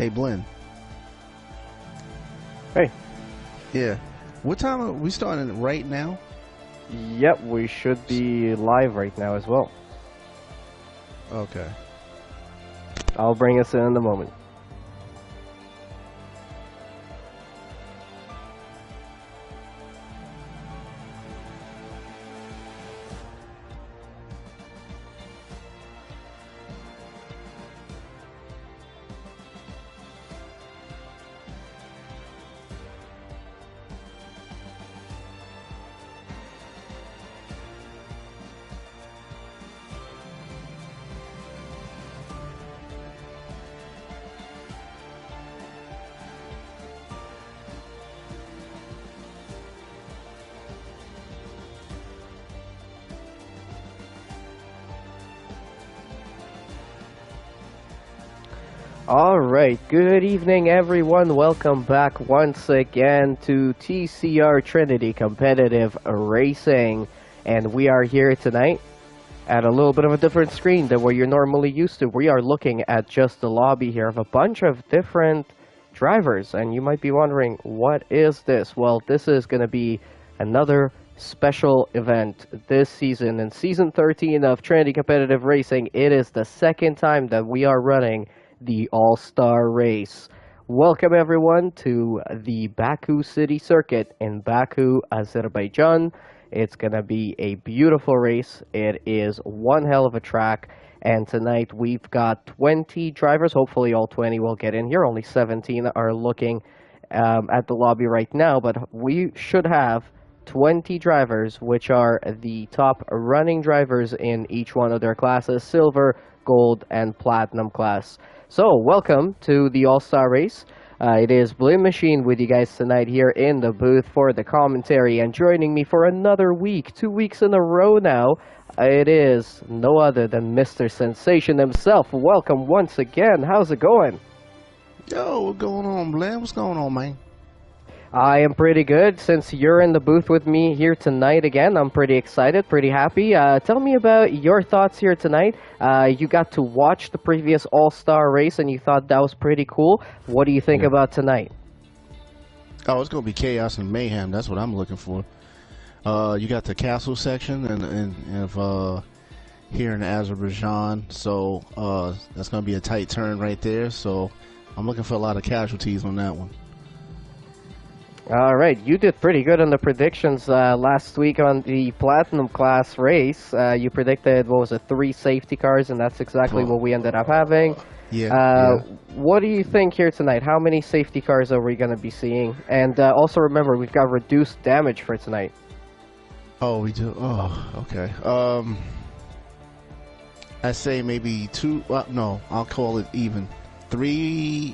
Hey, Blinn. Hey. Yeah. What time are we starting right now? Yep, we should be live right now as well. Okay. I'll bring us in a moment. Alright, good evening everyone. Welcome back once again to TCR Trinity Competitive Racing. And we are here tonight at a little bit of a different screen than what you're normally used to. We are looking at just the lobby here of a bunch of different drivers. And you might be wondering, what is this? Well, this is going to be another special event this season. In Season 13 of Trinity Competitive Racing, it is the second time that we are running the All Star Race. Welcome everyone to the Baku City Circuit in Baku, Azerbaijan. It's gonna be a beautiful race. It is one hell of a track, and tonight we've got 20 drivers. Hopefully all 20 will get in here. Only 17 are looking at the lobby right now, but we should have 20 drivers, which are the top running drivers in each one of their classes: silver, gold, and platinum class. So, welcome to the All-Star Race. It is Blinn Machine with you guys tonight here in the booth for the commentary, and joining me for another week, 2 weeks in a row now, it is no other than Mr. Sensation himself. Welcome once again. How's it going? Yo, what's going on, Blinn? What's going on, man? I am pretty good. Since you're in the booth with me here tonight again, I'm pretty excited, pretty happy. Tell me about your thoughts here tonight. You got to watch the previous All-Star Race and you thought that was pretty cool. What do you think about tonight? Oh, it's going to be chaos and mayhem. That's what I'm looking for. You got the castle section and here in Azerbaijan, so that's going to be a tight turn right there. So I'm looking for a lot of casualties on that one. All right, you did pretty good on the predictions last week on the Platinum Class race. You predicted, what was it, 3 safety cars, and that's exactly what we ended up having. Yeah. What do you think here tonight? How many safety cars are we going to be seeing? And also remember, we've got reduced damage for tonight. Oh, we do? Oh, okay. I say maybe 2, no, I'll call it even. 3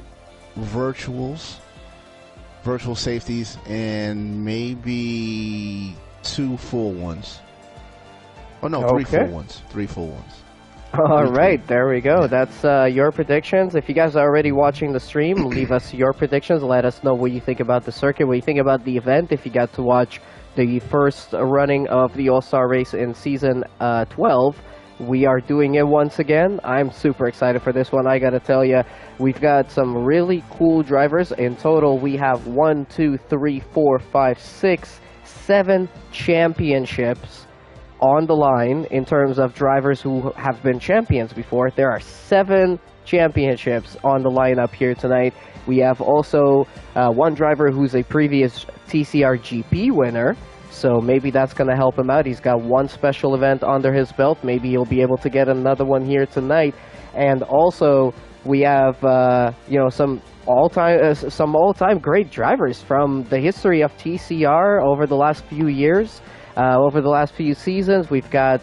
virtual safeties and maybe 2 full ones. Oh no, 3 full ones. 3 full ones. All right, there we go. That's your predictions. If you guys are already watching the stream, leave us your predictions. Let us know what you think about the circuit, what you think about the event. If you got to watch the first running of the All-Star Race in Season 12, we are doing it once again. I'm super excited for this one. I gotta tell you, we've got some really cool drivers. In total, we have 1, 2, 3, 4, 5, 6, 7 championships on the line in terms of drivers who have been champions before. There are 7 championships on the lineup here tonight. We have also one driver who's a previous TCR GP winner. So maybe that's going to help him out. He's got 1 special event under his belt. Maybe he'll be able to get another one here tonight. And also, we have some all-time great drivers from the history of TCR over the last few years. Over the last few seasons, we've got,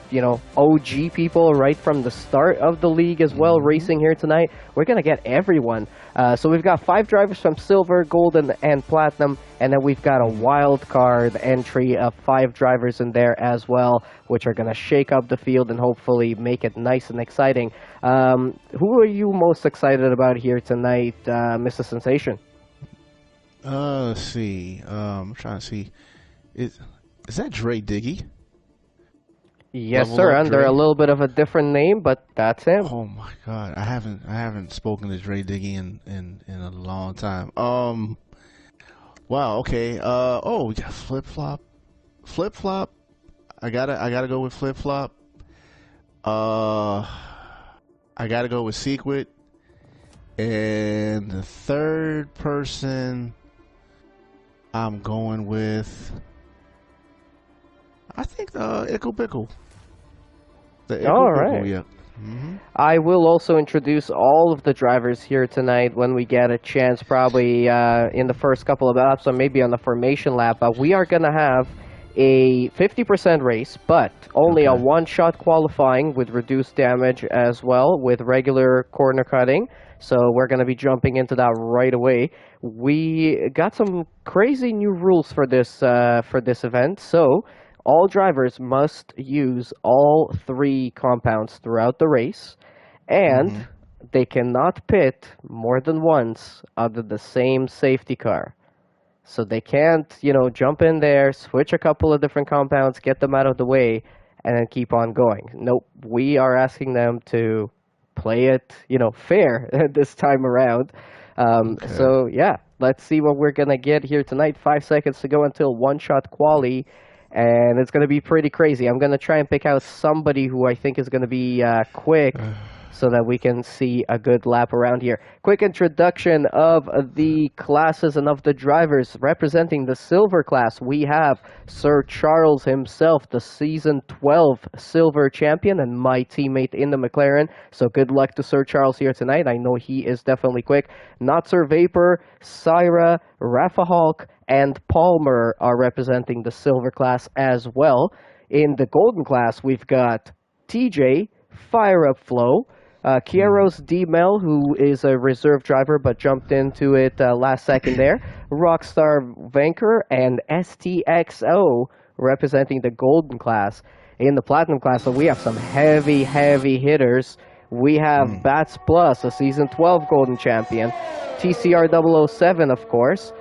OG people right from the start of the league as well racing here tonight. We're going to get everyone. So we've got 5 drivers from Silver, Gold, and Platinum, and then we've got a wild card entry of 5 drivers in there as well, which are going to shake up the field and hopefully make it nice and exciting. Who are you most excited about here tonight, Mr. Sensation? Let's see. I'm trying to see. Is that Dre Diggy? Yes, Level sir. Up Under Dre. a little bit of a different name, but that's him. Oh my God, I haven't spoken to Dre Diggy in a long time. Wow. Okay. Oh, we got Flip Flop. Flip Flop. I gotta go with Flip Flop. Uh, I gotta go with Secret. And the third person, I'm going with. I think Ickle Pickle. The All Ickle Pickle. right. Yeah. Hmm. I will also introduce all of the drivers here tonight when we get a chance, probably in the first couple of laps or maybe on the formation lap. We are going to have a 50% race, but only a Okay. one-shot qualifying with reduced damage as well, with regular corner cutting. So we're going to be jumping into that right away. We got some crazy new rules for this event. So all drivers must use all three compounds throughout the race, and Hmm. they cannot pit more than once under the same safety car. So they can't, jump in there, switch a couple of different compounds, get them out of the way, and then keep on going. Nope, we are asking them to play it, fair this time around. Okay. So yeah, let's see what we're gonna get here tonight. 5 seconds to go until one-shot quali, and it's gonna be pretty crazy. I'm gonna try and pick out somebody who I think is gonna be quick, so that we can see a good lap around here. Quick introduction of the classes and of the drivers. Representing the silver class, we have Sir Charles himself, the season 12 silver champion and my teammate in the McLaren. So good luck to Sir Charles here tonight. I know he is definitely quick. Not Sir Vapor, Syra, Rafa Hulk, and Palmer are representing the silver class as well. In the golden class, we've got TJ, Fire Up Flow, Kieros D. Mel, who is a reserve driver but jumped into it last second there. Rockstar Vanker and STXO representing the golden class. In the platinum class, so we have some heavy, heavy hitters. We have Bats Plus, a season 12 golden champion. TCR 007, of course.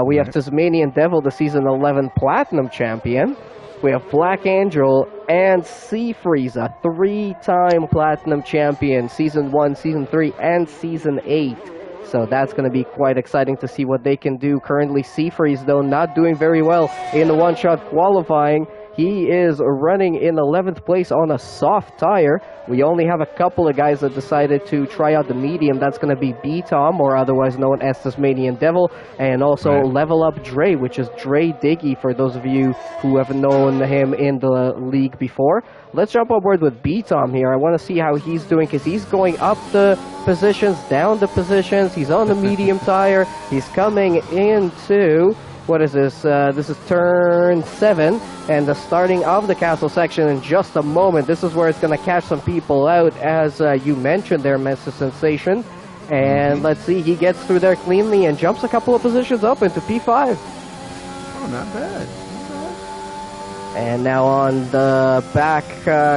We have Right. Tasmanian Devil, the season 11 platinum champion. We have Black Angel and Sea Freeze, a three-time platinum champion, season 1, season 3, and season 8. So that's going to be quite exciting to see what they can do. Currently, Sea Freeze, though, not doing very well in the one-shot qualifying. He is running in 11th place on a soft tire. We only have a couple of guys that decided to try out the medium. That's going to be B-Tom, or otherwise known as Tasmanian Devil, and also Right. Level Up Dre, which is Dre Diggy for those of you who have known him in the league before. Let's jump on board with B-Tom here. I want to see how he's doing because he's going up the positions, down the positions. He's on the medium tire. He's coming into... What is this? This is turn 7, and the starting of the castle section in just a moment. This is where it's going to catch some people out, as you mentioned there, Mr. Sensation. And let's see, he gets through there cleanly and jumps a couple of positions up into P5. Oh, not bad. Not bad. And now on the back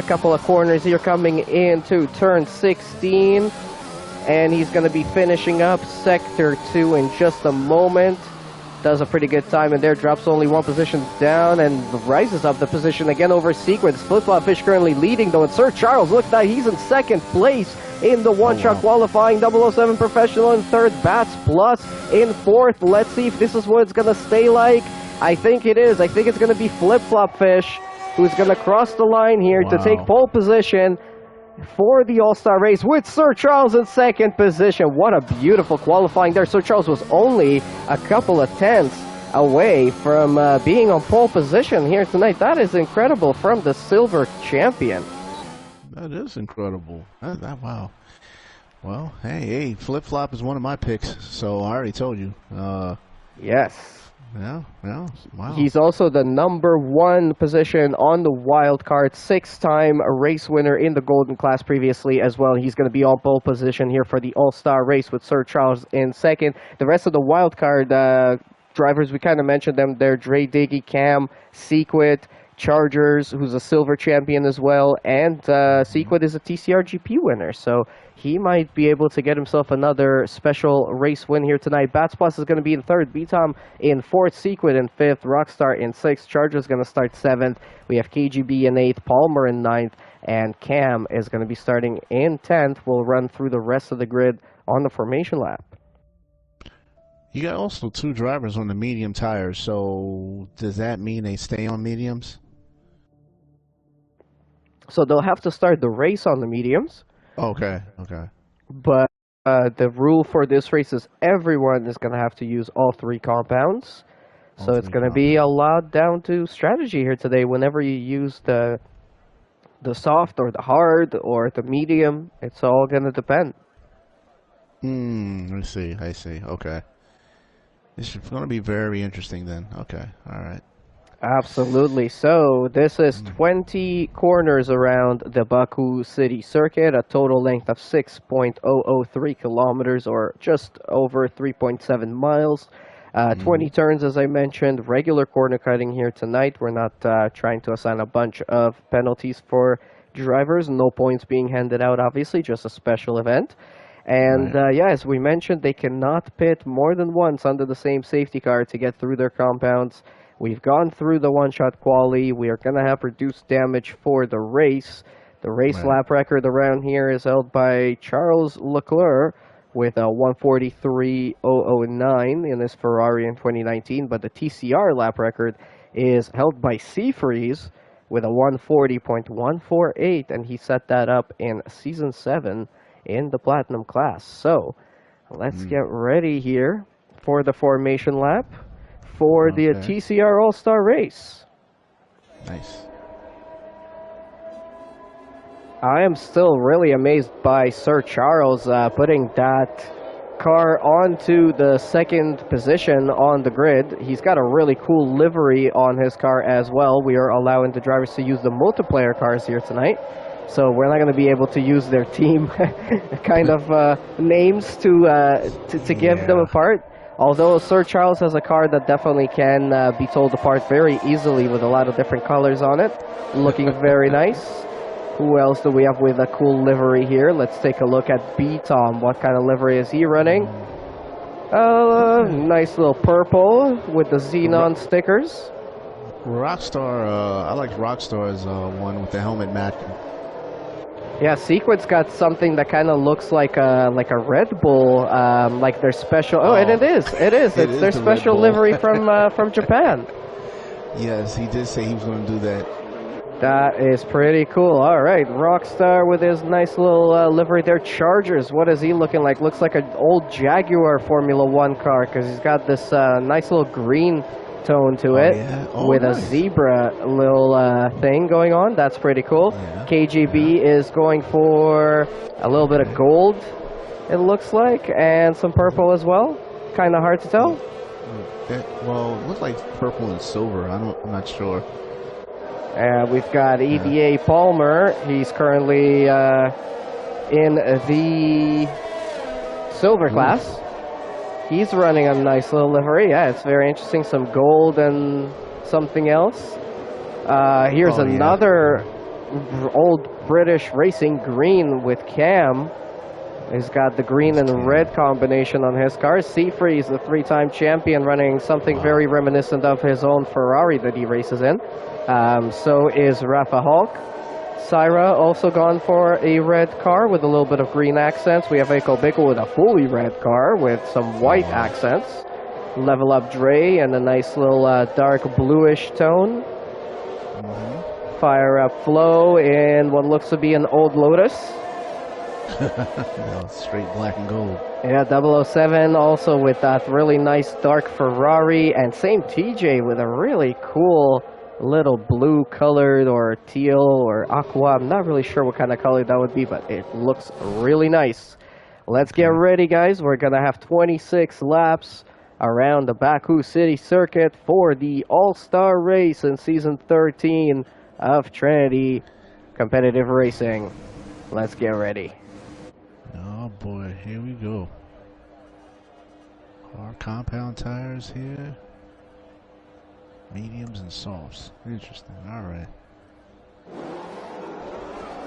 couple of corners here, coming into turn 16. And he's going to be finishing up sector 2 in just a moment. Does a pretty good time in there, drops only one position down and rises up the position again over Secret. Flip-Flop Fish currently leading though, and Sir Charles, look, now he's in second place in the one-shot qualifying. 007 Professional in third, Bats Plus in fourth. Let's see if this is what it's going to stay like. I think it is. I think it's going to be Flip-Flop Fish who's going to cross the line here to take pole position for the All-Star Race with Sir Charles in second position. What a beautiful qualifying there. Sir Charles was only a couple of tenths away from being on pole position here tonight. That is incredible from the silver champion. That is incredible. Wow. Well, hey, Flip Flop is one of my picks, so I already told you. Yes. Yeah, wow. He's also the number 1 position on the wild card, 6-time race winner in the golden class previously as well. He's going to be on pole position here for the All-Star Race with Sir Charles in second. The rest of the wild card drivers, we kind of mentioned them. They're Dre Diggy, Cam, Sequit, Chargers, who's a silver champion as well, and Sequid is a TCR GP winner, so he might be able to get himself another special race win here tonight. Batsploss is going to be in third, Btom in fourth, Sequid in fifth, Rockstar in sixth, Chargers going to start seventh. We have KGB in eighth, Palmer in ninth, and Cam is going to be starting in 10th. We'll run through the rest of the grid on the formation lap. You got also 2 drivers on the medium tires, so does that mean they stay on mediums? So they'll have to start the race on the mediums. Okay, okay. But the rule for this race is everyone is going to have to use all 3 compounds. So it's going to be a lot down to strategy here today. Whenever you use the soft or the hard or the medium, it's all going to depend. I see. Okay. This is going to be very interesting then. Okay, all right. Absolutely. So this is 20 corners around the Baku City Circuit, a total length of 6.003 kilometers, or just over 3.7 miles. 20 turns, as I mentioned, regular corner cutting here tonight. We're not trying to assign a bunch of penalties for drivers. No points being handed out, obviously, just a special event. And yeah, as we mentioned, they cannot pit more than once under the same safety car to get through their compounds. We've gone through the one-shot quali. We are going to have reduced damage for the race. The race lap record around here is held by Charles Leclerc with a 1:43.009 in his Ferrari in 2019. But the TCR lap record is held by Seafreeze with a 1:40.148, and he set that up in Season 7 in the Platinum class. So let's get ready here for the formation lap for the TCR All Star Race. Nice. I am still really amazed by Sir Charles putting that car onto the second position on the grid. He's got a really cool livery on his car as well. We are allowing the drivers to use the multiplayer cars here tonight. So we're not going to be able to use their team kind of names to give them apart. Although Sir Charles has a car that definitely can be told apart very easily with a lot of different colors on it. Looking very nice. Who else do we have with a cool livery here? Let's take a look at B-Tom. What kind of livery is he running? Nice little purple with the Xenon stickers. Rockstar, I like Rockstar's one with the helmet matching. Yeah, Sequid's got something that kind of looks like a Red Bull, like their special. Oh, and it is. It's their special livery from Japan. Yes, he did say he was going to do that. That is pretty cool. All right, Rockstar with his nice little livery there. Chargers, what is he looking like? Looks like an old Jaguar Formula 1 car because he's got this nice little green tone to it with a zebra little thing going on. That's pretty cool. KGB is going for a little bit of gold, it looks like, and some purple as well. Kind of hard to tell. Well, it looks like purple and silver. I'm not sure. We've got EDA Palmer. He's currently in the silver class. He's running a nice little livery. Yeah, it's very interesting. Some gold and something else. Here's another old British racing green with Cam. He's got the green and red combination on his car. Seafreeze, the 3-time champion, running something very reminiscent of his own Ferrari that he races in. So is Rafa Hulk. Syra also gone for a red car with a little bit of green accents. We have Eko Biko with a fully red car with some white accents. Level Up Dre and a nice little dark bluish tone. Fire Up Flow in what looks to be an old Lotus. No, straight black and gold. Yeah, 007 also with that really nice dark Ferrari, and same TJ with a really cool little blue colored or teal or aqua. I'm not really sure what kind of color that would be, but it looks really nice. Let's get ready, guys. We're going to have 26 laps around the Baku City Circuit for the All Star Race in Season 13 of Trinity Competitive Racing. Let's get ready. Oh boy, here we go. Our compound tires here. Mediums and softs. Interesting. All right.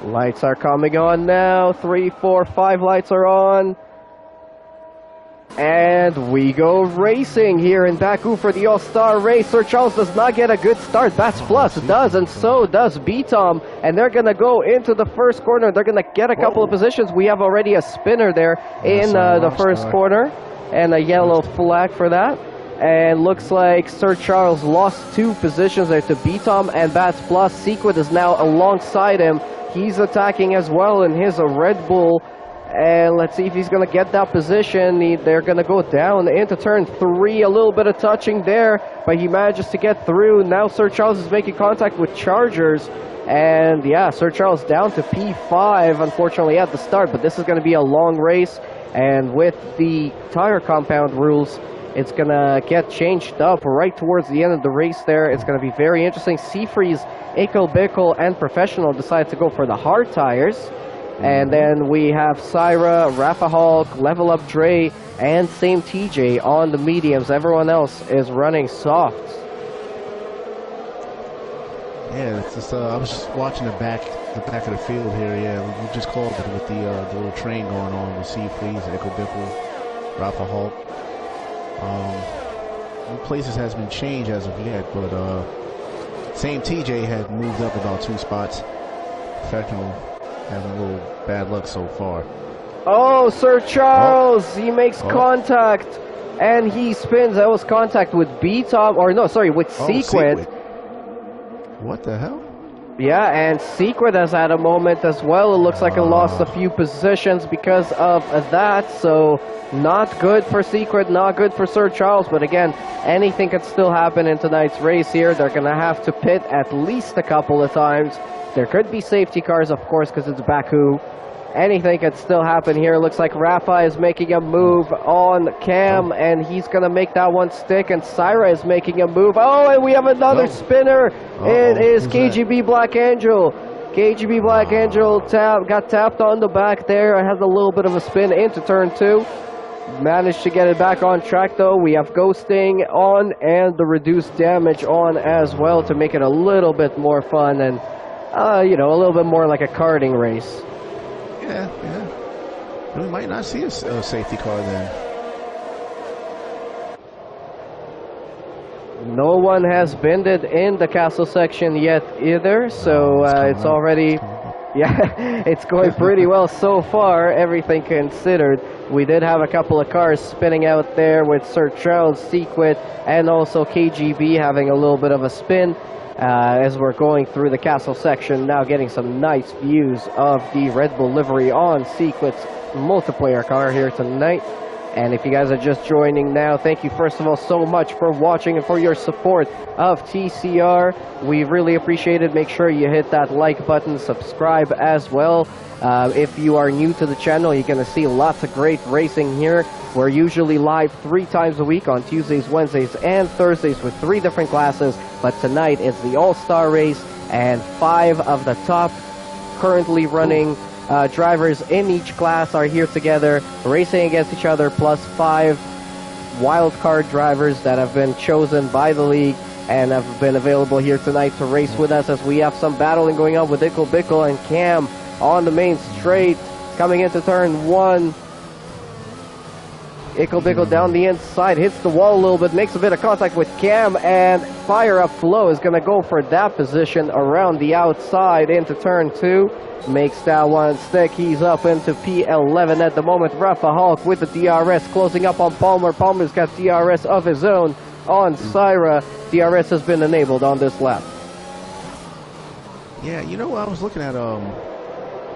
Lights are coming on now. 3, 4, 5 lights are on. And we go racing here in Baku for the All Star Race. Sir Charles does not get a good start. Bats Plus does, and so does B-Tom. And they're going to go into the first corner. They're going to get a couple of positions. We have already a spinner there in the first corner. And a yellow flag for that. And looks like Sir Charles lost 2 positions there to B-Tom and Bats Plus. Sequid is now alongside him. He's attacking as well in his Red Bull. And let's see if he's going to get that position. They're going to go down into turn 3. A little bit of touching there, but he manages to get through. Now Sir Charles is making contact with Chargers. And yeah, Sir Charles down to P5, unfortunately, at the start. But this is going to be a long race. And with the tire compound rules, it's going to get changed up right towards the end of the race there. It's going to be very interesting. Seafreeze, Ikel Bickle, and Professional decide to go for the hard tires. And then we have Syra, Rafa Hulk, Level Up Dre, and Same TJ on the mediums. Everyone else is running softs. Yeah, it's just, I was just watching the back of the field here. Yeah, we just called it with the little train going on with Seafreeze, Echo Bickle, Rafa Hulk. No places has been changed as of yet, but Same TJ had moved up about 2 spots. Professional having a little bad luck so far. Oh, Sir Charles! He makes contact, and he spins. That was contact with B-Top, or no, sorry, with Sequid. What the hell? Yeah, and Sequid has had a moment as well. It looks like it lost a few positions because of that, so not good for Sequid, not good for Sir Charles. But again, anything could still happen in tonight's race here. They're going to have to pit at least a couple of times. There could be safety cars, of course, because it's Baku. Anything could still happen here. Looks like Rafa is making a move on Cam, and he's going to make that one stick. And Syra is making a move. Oh, and we have another spinner. It is KGB Black Angel. KGB Black Angel got tapped on the back there. It has a little bit of a spin into turn 2. Managed to get it back on track, though. We have ghosting on and the reduced damage on as well to make it a little bit more fun and, you know, a little bit more like a karting race. Yeah, yeah. We might not see a safety car then. No one has bended in the castle section yet either, so it's already... Yeah, it's going pretty well so far, everything considered. We did have a couple of cars spinning out there with Sir Charles, Sequid, and also KGB having a little bit of a spin. As we're going through the castle section, now getting some nice views of the Red Bull livery on Sequid's multiplayer car here tonight. And if you guys are just joining now, thank you first of all so much for watching and for your support of TCR. We really appreciate it. Make sure you hit that like button, subscribe as well. If you are new to the channel, you're going to see lots of great racing here. We're usually live 3 times a week on Tuesdays, Wednesdays, and Thursdays with 3 different classes. But tonight is the All Star Race, and 5 of the top currently running drivers in each class are here together, racing against each other, plus 5 wildcard drivers that have been chosen by the league and have been available here tonight to race with us, as we have some battling going on with Ikel Bickle and Cam on the main straight, coming into turn 1. Ikel Bickle down the inside, hits the wall a little bit, makes a bit of contact with Cam, and Fire Up Flow is going to go for that position around the outside into turn 2. Makes that one stick. He's up into P11 at the moment. Rafa Hulk with the DRS closing up on Palmer. Palmer's got DRS of his own on Syra. DRS has been enabled on this lap. Yeah, you know, I was looking at,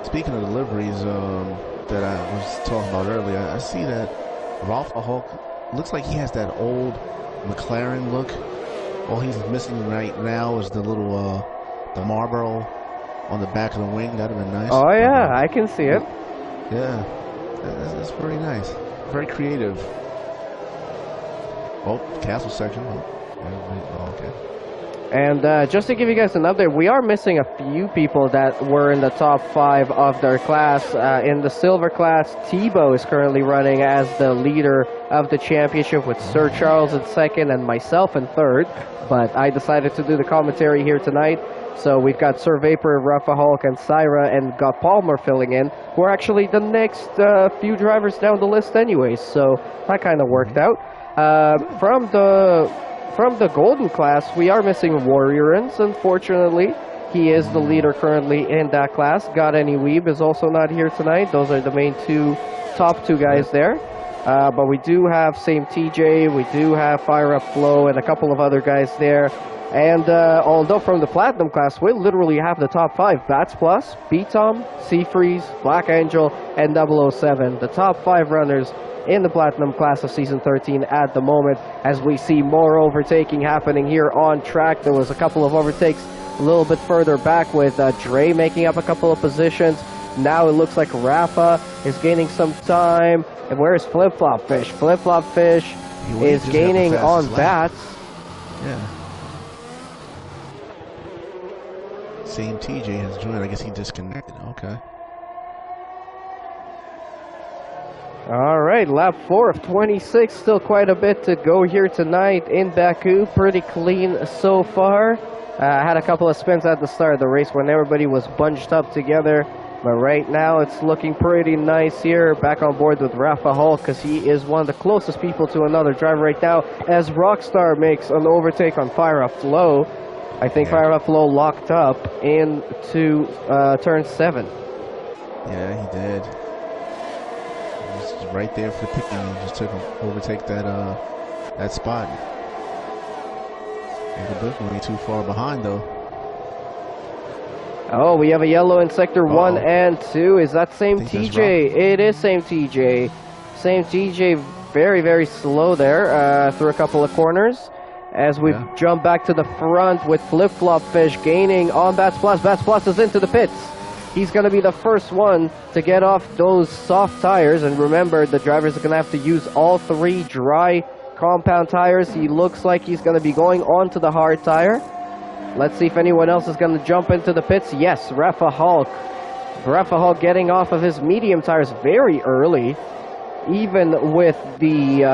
speaking of the liveries that I was talking about earlier, I see that Rafa Hulk looks like he has that old McLaren look. All he's missing right now is the little, the Marlboro on the back of the wing. That'd have been nice. Oh yeah, I can see it. Yeah, that's very nice. Very creative. Oh, castle section. Oh, okay. And just to give you guys an update, we are missing a few people that were in the top 5 of their class. In the silver class, Tebow is currently running as the leader of the championship with Sir Charles in second and myself in third. But I decided to do the commentary here tonight. So we've got Sir Vapor, Rafa Hulk, and Syra, and got Palmer filling in, who are actually the next few drivers down the list anyways. So that kind of worked out. From the golden class, we are missing Warriorins, unfortunately. He is the leader currently in that class. God Any Weeb is also not here tonight. Those are the main top two guys there. But we do have Same TJ, we do have Fire Up Flow, and a couple of other guys there. And although from the Platinum class, we literally have the top 5. Bats Plus, B-Tom, Seafreeze, Black Angel, and 007. The top 5 runners in the Platinum class of Season 13 at the moment, as we see more overtaking happening here on track. There was a couple of overtakes a little bit further back with Dre making up a couple of positions. Now it looks like Rafa is gaining some time. And where's Flip Flop Fish? Flip Flop Fish is gaining on Bats. Yeah. Same TJ has joined. I guess he disconnected. Okay. All right, lap 4 of 26. Still quite a bit to go here tonight in Baku. Pretty clean so far. Had a couple of spins at the start of the race when everybody was bunched up together. But right now it's looking pretty nice here. Back on board with Rafa Hulk, because he is one of the closest people to another driver right now, as Rockstar makes an overtake on Fire Up Flow. I think Fire Up Flow locked up into turn 7. Yeah, he did. Right there for the picking. He just took him, overtake that spot. They're both going too far behind though. Oh, we have a yellow in sector 1 and 2. Is that Same TJ? It is Same TJ. Same TJ, very, very slow there through a couple of corners. As we jump back to the front with Flip Flop Fish gaining on Bats Plus. Bats Plus is into the pits. He's going to be the first one to get off those soft tires. And remember, the drivers are going to have to use all 3 dry compound tires. He looks like he's going to be going on to the hard tire. Let's see if anyone else is going to jump into the pits. Yes, Rafa Hulk. Rafa Hulk getting off of his medium tires very early. Even with the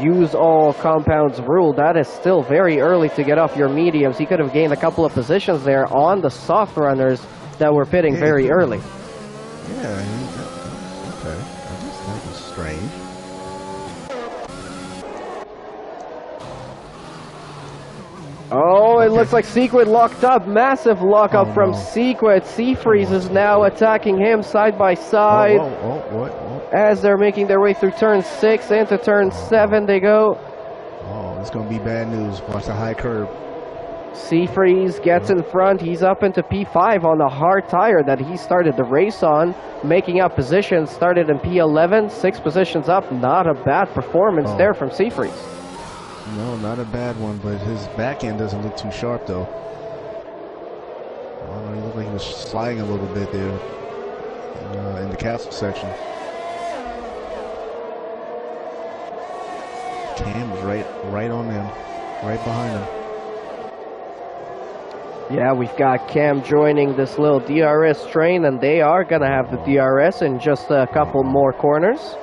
use all compounds rule, that is still very early to get off your mediums. He could have gained a couple of positions there on the soft runners that were pitting very early. Yeah, okay. That was strange. Oh, it looks like Sequid locked up. Massive lockup from Sequid. Seafreeze is now attacking him side by side. As they're making their way through turn 6 into turn 7 they go. Oh, it's going to be bad news. Watch the high curb. Seafreeze gets in front. He's up into P5 on the hard tire that he started the race on, making up positions. Started in P11, 6 positions up. Not a bad performance there from Seafreeze. No, not a bad one, but his back end doesn't look too sharp though. He looked like he was sliding a little bit there in the castle section. Cam was right on them, right behind him. Yeah, we've got Cam joining this little DRS train, and they are going to have the DRS in just a couple more corners.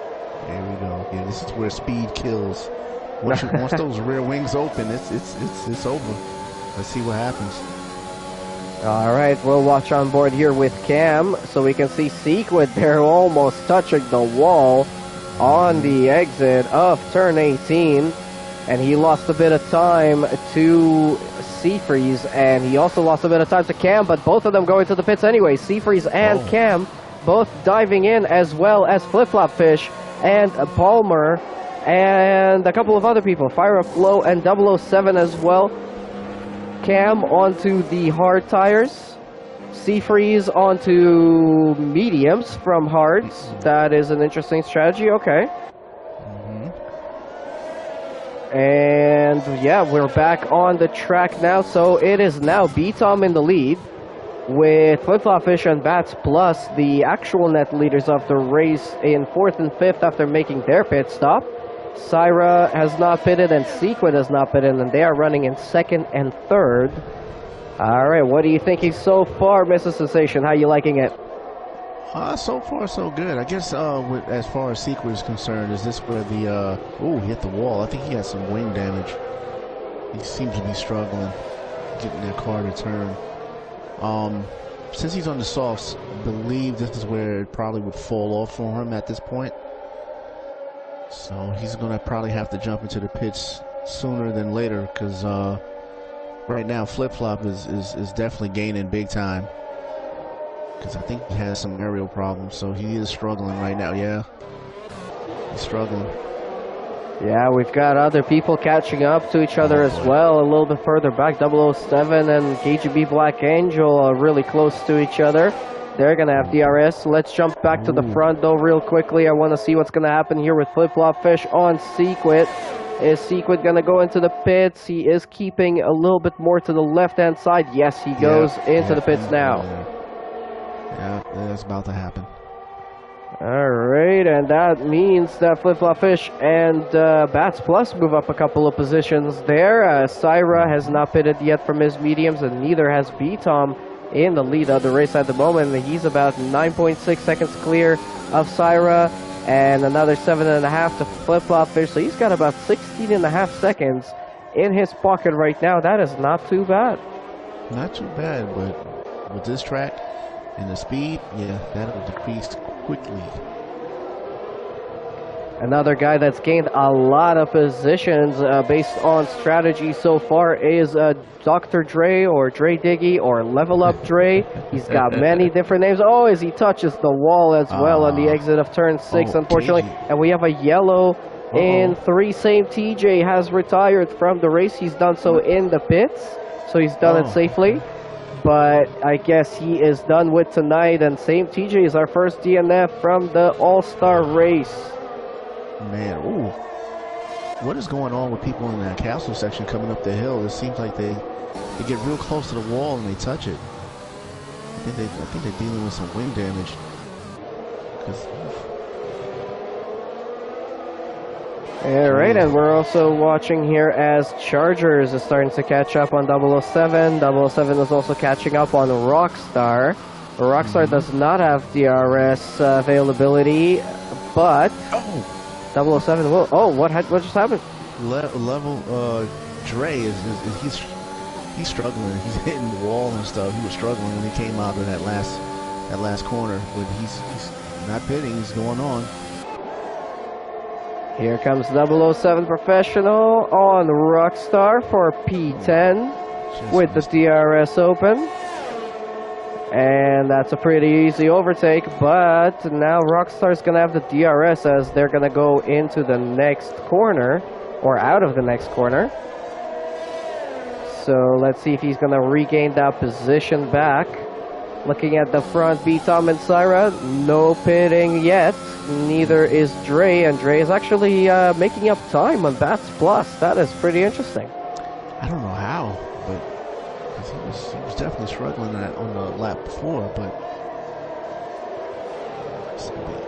There we go. Yeah, this is where speed kills. Once those rear wings open, it's over. Let's see what happens. All right, we'll watch on board here with Cam, so we can see Sequid there almost touching the wall on the exit of turn 18. And he lost a bit of time to Seafreeze, and he also lost a bit of time to Cam, but both of them going to the pits anyway. Seafreeze and Cam both diving in, as well as Flip Flop Fish and Palmer and a couple of other people. Fire Up Flow and 007 as well. Cam onto the hard tires. Seafreeze onto mediums from hards. That is an interesting strategy. Okay. And yeah, we're back on the track now. So it is now B-Tom in the lead with Flip Flop Fish and Bats Plus, the actual net leaders of the race, in 4th and 5th after making their pit stop. Syra has not pitted and Sequid has not pitted, and they are running in second and third. All right, what are you thinking so far, Mr. Sensation? How you liking it? So far, so good. I guess as far as Sequid is concerned, is this where the he hit the wall? I think he has some wing damage. He seems to be struggling getting that car to turn. Since he's on the softs, I believe this is where it probably would fall off for him at this point. So he's gonna probably have to jump into the pits sooner than later, because right now Flip Flop is definitely gaining big time. Because I think he has some aerial problems, so he is struggling right now. Yeah, he's struggling. Yeah, we've got other people catching up to each other as well. A little bit further back, 007 and KGB Black Angel are really close to each other. They're going to have DRS. Let's jump back to the front, though, real quickly. I want to see what's going to happen here with Flip Flop Fish on Sequid. Is Sequid going to go into the pits? He is keeping a little bit more to the left-hand side. Yes, he goes into the pits now. Yeah, that's about to happen. Alright, and that means that Flip Flop Fish and Bats Plus move up a couple of positions there. Syra has not pitted yet from his mediums, and neither has B-Tom in the lead of the race at the moment. He's about 9.6 seconds clear of Syra, and another 7.5 to Flip Flop Fish. So he's got about 16.5 seconds in his pocket right now. That is not too bad. Not too bad, but with this track and the speed, yeah, that'll decrease quickly. Another guy that's gained a lot of positions based on strategy so far is Dr. Dre or Dre Diggy or Level Up Dre. He's got many different names. Oh, as he touches the wall as well on the exit of turn 6, unfortunately. And we have a yellow in 3. Same TJ has retired from the race. He's done so in the pits, so he's done it safely. But I guess he is done with tonight, and Same TJ is our first DNF from the All Star Race. Man, ooh. What is going on with people in that castle section coming up the hill? It seems like they get real close to the wall and they touch it. I think they're dealing with some wind damage. Alright, and we're also watching here as Chargers is starting to catch up on 007. 007 is also catching up on Rockstar. Rockstar does not have DRS availability, but 007 will. Oh, what just happened? Dre he's struggling. He's hitting the wall and stuff. He was struggling when he came out of that last corner, but he's not pitting. He's going on. Here comes 007 Professional on Rockstar for P10 with the DRS open. And that's a pretty easy overtake, but now Rockstar's going to have the DRS as they're going to go into the next corner, or out of the next corner. So let's see if he's going to regain that position back. Looking at the front, B-Tom and Syra, no pitting yet. Neither is Dre, and Dre is actually making up time on Bats Plus. That is pretty interesting. I don't know how, but he was definitely struggling on the lap before, but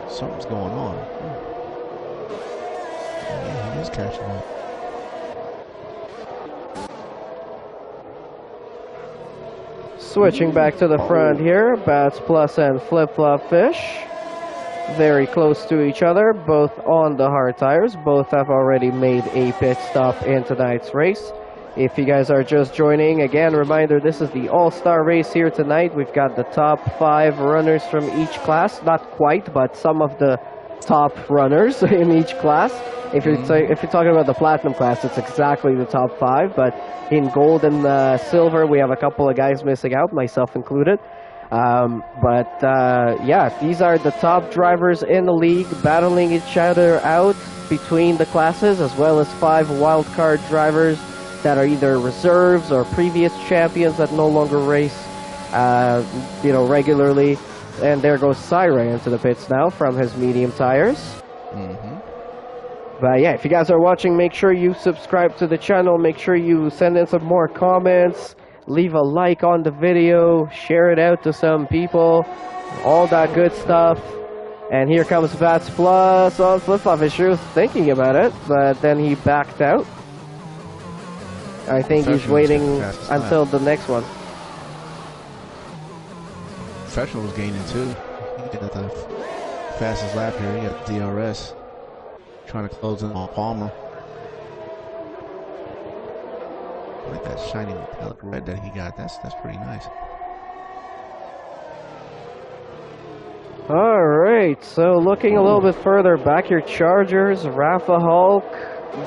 something's going on. Yeah, he is catching up. Switching back to the front here, Bats Plus and Flip Flop Fish. Very close to each other, both on the hard tires. Both have already made a pit stop in tonight's race. If you guys are just joining, again, reminder, this is the All-Star Race here tonight. We've got the top 5 runners from each class. Not quite, but some of the top runners in each class. If you're talking about the Platinum class, it's exactly the top 5. But in Gold and Silver, we have a couple of guys missing out, myself included. Yeah, these are the top drivers in the league, battling each other out between the classes, as well as 5 wildcard drivers that are either reserves or previous champions that no longer race, regularly. And there goes Syra into the pits now from his medium tires. But yeah, if you guys are watching, make sure you subscribe to the channel. Make sure you send in some more comments. Leave a like on the video. Share it out to some people. All that good stuff. And here comes Bats Plus on flip-flop. He was thinking about it, but then he backed out. I think he's waiting until the next one. Professional was gaining too. He got the fastest lap here. He got DRS. Trying to close in on Palmer. I like that shiny metallic red that he got. That's pretty nice. All right, so looking a little bit further back here, Chargers, Rafa Hulk,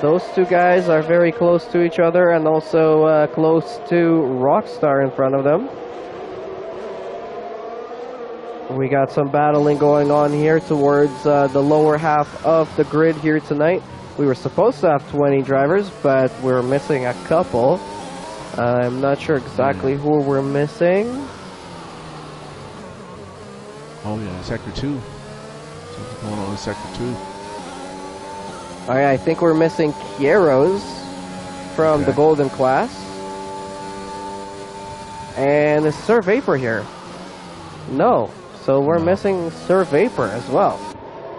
those two guys are very close to each other and also close to Rockstar in front of them. We got some battling going on here towards the lower half of the grid here tonight. We were supposed to have 20 drivers, but we're missing a couple. I'm not sure exactly who we're missing. Oh yeah, Sector 2. Something's going on in Sector 2. Alright, I think we're missing Kieros from the Golden class. And is Sir Vapor here? No. So we're missing Sir Vapor as well.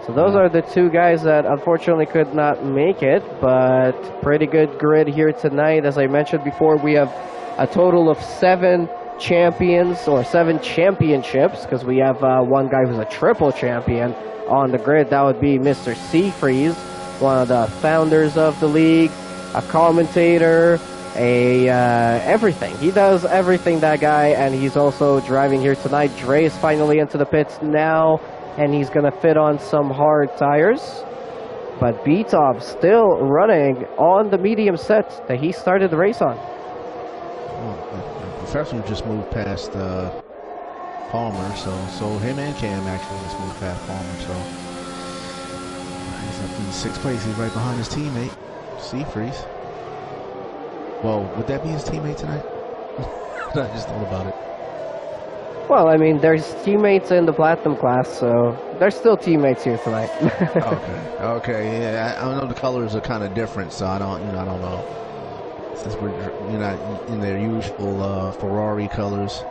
So those are the two guys that unfortunately could not make it, but pretty good grid here tonight. As I mentioned before, we have a total of 7 champions or 7 championships, because we have one guy who's a triple champion on the grid. That would be Mr. Seafreeze, one of the founders of the league, a commentator, everything. He does everything, that guy, and he's also driving here tonight. Dre is finally into the pits now, and he's gonna fit on some hard tires. But B-Top still running on the medium set that he started the race on. Professional just moved past Palmer, so him and Cam actually just moved past Palmer, so he's up in 6th place. He's right behind his teammate, Seafreeze. Well, would that be his teammate tonight? I just thought about it. Well, I mean, there's teammates in the Platinum class, so there's still teammates here tonight. Okay, yeah. I know the colors are kind of different, so I don't know. Since you're not in their usual Ferrari colors.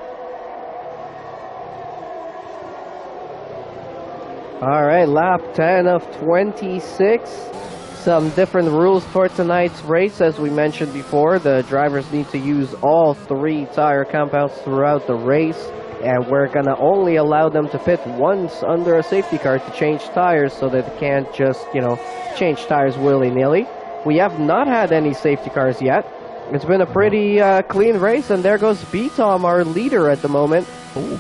All right, lap 10 of 26. Some different rules for tonight's race. As we mentioned before, the drivers need to use all 3 tire compounds throughout the race, and we're going to only allow them to pit once under a safety car to change tires, so that they can't just, change tires willy-nilly. We have not had any safety cars yet. It's been a pretty clean race, and there goes B-Tom, our leader at the moment,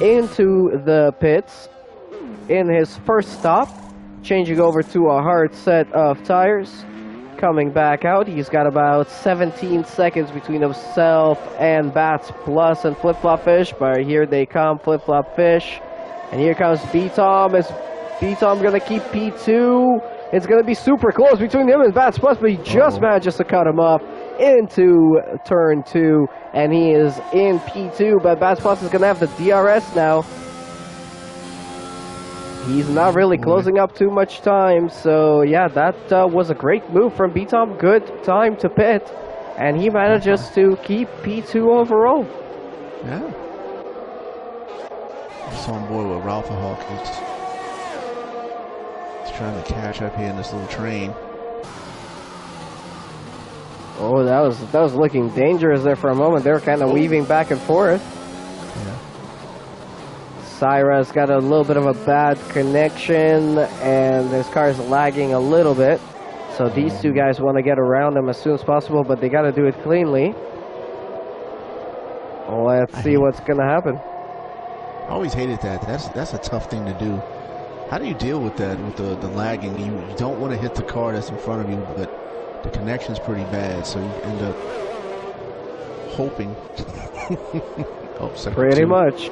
into the pits in his first stop, changing over to a hard set of tires. Coming back out, he's got about 17 seconds between himself and Bats Plus and Flip Flop Fish, but here they come, Flip Flop Fish. And here comes B-Tom. Is B-Tom going to keep P2? It's going to be super close between him and Bats Plus, but he just manages to cut him off into turn 2, and he is in P2, but Bats Plus is going to have the DRS now. He's not really closing up too much time, so yeah, that was a great move from B-Tom. Good time to pit, and he manages to keep P2 overall. Yeah. Just on board with Rafa Hulk. He's trying to catch up here in this little train. Oh, that was looking dangerous there for a moment. They were kind of weaving back and forth. Syra's got a little bit of a bad connection, and his car is lagging a little bit. So these two guys want to get around him as soon as possible, but they got to do it cleanly. Let's see what's going to happen. I always hated that. That's a tough thing to do. How do you deal with that, with the lagging? You don't want to hit the car that's in front of you, but the connection's pretty bad, so you end up hoping. Pretty much.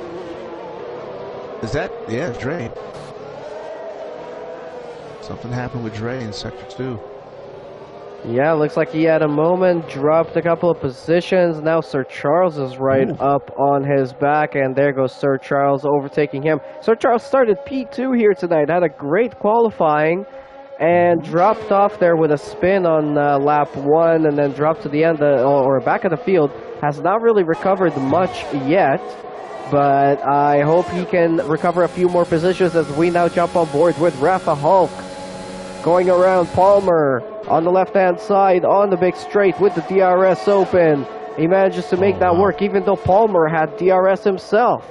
Is that? Yeah, Dre. Something happened with Dre in Sector 2. Yeah, looks like he had a moment, dropped a couple of positions. Now Sir Charles is right up on his back, and there goes Sir Charles overtaking him. Sir Charles started P2 here tonight, had a great qualifying, and dropped off there with a spin on lap 1, and then dropped to the end, or back of the field. Has not really recovered much yet, but I hope he can recover a few more positions as we now jump on board with Rafa Hulk. Going around Palmer on the left-hand side on the big straight with the DRS open. He manages to make that work even though Palmer had DRS himself.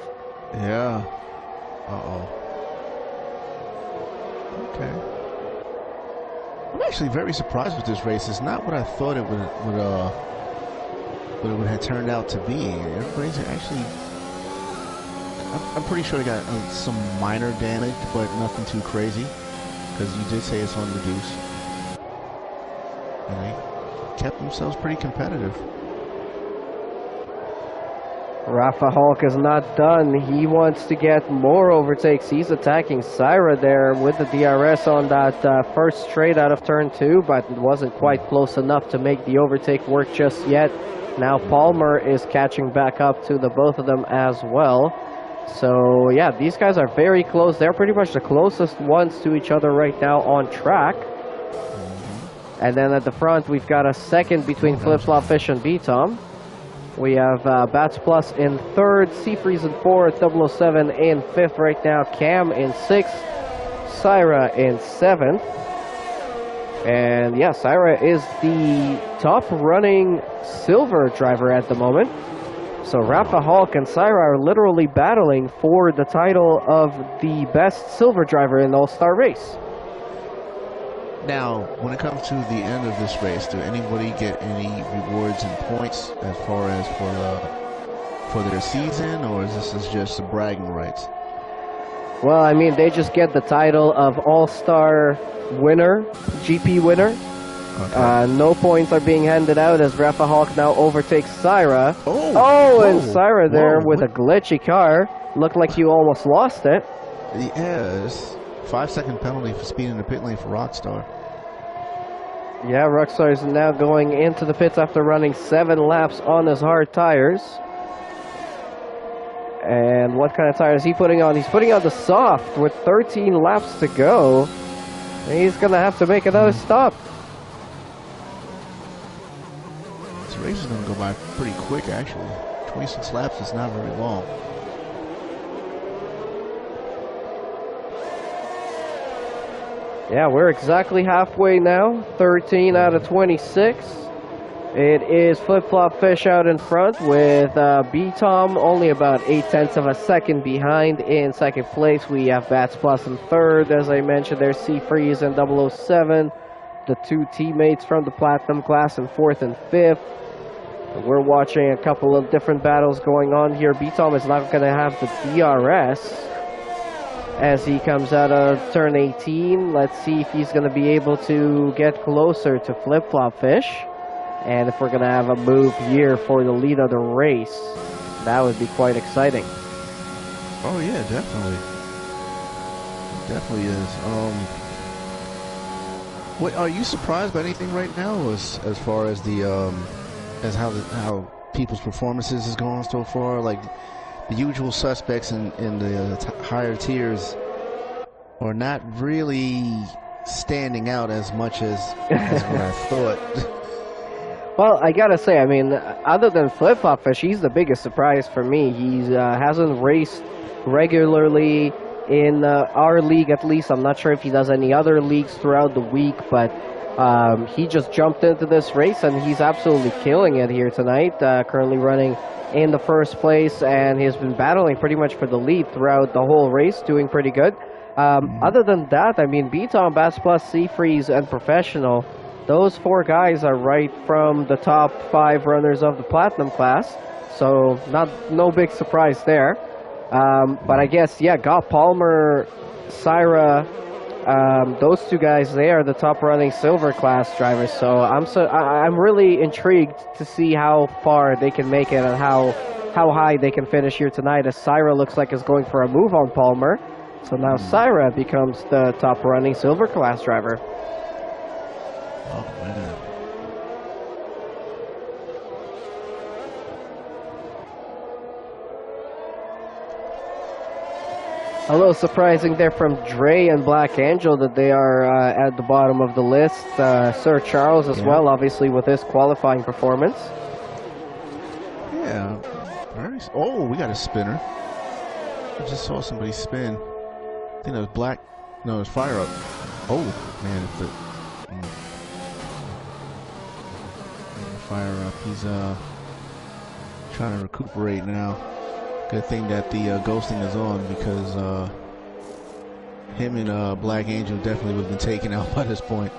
Yeah. Uh-oh. Okay. I'm actually very surprised with this race. It's not what I thought it would have turned out to be. Everybody's actually... I'm pretty sure they got some minor damage, but nothing too crazy. Because you did say it's on reduce. And they kept themselves pretty competitive. Rafa Hulk is not done. He wants to get more overtakes. He's attacking Syra there with the DRS on that first straight out of turn 2, but it wasn't quite close enough to make the overtake work just yet. Now Palmer is catching back up to the both of them as well. So yeah, these guys are very close. They're pretty much the closest ones to each other right now on track. And then at the front, we've got a second between Flip Flop Fish and B-Tom. We have Bats Plus in third, Seafreeze in fourth, 007 in fifth right now, Cam in sixth, Syra in seventh. And yeah, Syra is the top running silver driver at the moment. So Rafa Hulk and Syra are literally battling for the title of the best silver driver in the All Star Race. Now, when it comes to the end of this race, do anybody get any rewards and points as far as for their season, or is this just the bragging rights? Well, I mean, they just get the title of All-Star winner, GP winner. Okay. No points are being handed out as Rafa Hulk now overtakes Syra. And Syra there with a glitchy car. Looked like you almost lost it. Yes. 5-second penalty for speeding the pit lane for Rockstar. Yeah, Rockstar is now going into the pits after running 7 laps on his hard tires. And what kind of tires is he putting on? He's putting on the soft with 13 laps to go. And he's going to have to make another stop. This race is going to go by pretty quick, actually. 26 laps is not very long. Yeah, we're exactly halfway now. 13 out of 26. It is Flip Flop Fish out in front with B-Tom only about 0.8 of a second behind in second place. We have Bats Plus in third. As I mentioned, there's Seafreeze and 007. The two teammates from the Platinum class in fourth and fifth. We're watching a couple of different battles going on here. B-Tom is not going to have the DRS as he comes out of turn 18. Let's see if he's going to be able to get closer to Flip Flop Fish. And if we're going to have a move here for the lead of the race, that would be quite exciting. Oh yeah, definitely. It definitely is. What, are you surprised by anything right now as far as the as how people's performances is going so far? Like the usual suspects in the higher tiers are not really standing out as much as what I thought. Well, I gotta say, I mean, other than Flip Flop Fish, he's the biggest surprise for me. He hasn't raced regularly in our league, at least. I'm not sure if he does any other leagues throughout the week, but he just jumped into this race, and he's absolutely killing it here tonight. Currently running in the first place, and he's been battling pretty much for the lead throughout the whole race, doing pretty good. Other than that, I mean, B-Tom, Bass Plus, Seafreeze, and Professional, those 4 guys are right from the top 5 runners of the Platinum class, so no big surprise there. But I guess, yeah, Got Palmer, Syra, those 2 guys, they are the top running silver class drivers. So I'm really intrigued to see how far they can make it and how high they can finish here tonight, as Syra looks like is going for a move on Palmer. So now Syra becomes the top running silver class driver. Oh, man. A little surprising there from Dre and Black Angel that they are at the bottom of the list. Sir Charles as well, obviously, with his qualifying performance. Yeah. Oh, we got a spinner. I just saw somebody spin. I think it was black. No, it was fire up. Oh man, fire up. He's trying to recuperate now. Good thing that the ghosting is on, because him and Black Angel definitely would have been taken out by this point.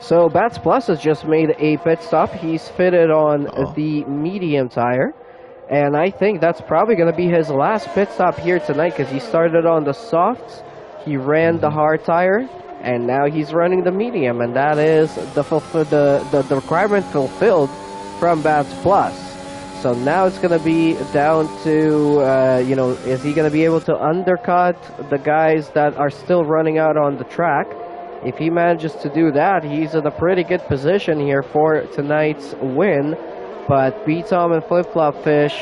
So Bats Plus has just made a pit stop. He's fitted on the medium tire. And I think that's probably going to be his last pit stop here tonight, because he started on the softs, he ran the hard tire, and now he's running the medium. And that is the requirement fulfilled from Bats Plus. So now it's going to be down to, you know, is he going to be able to undercut the guys that are still running out on the track? If he manages to do that, he's in a pretty good position here for tonight's win. But B-Tom and Flip Flop Fish,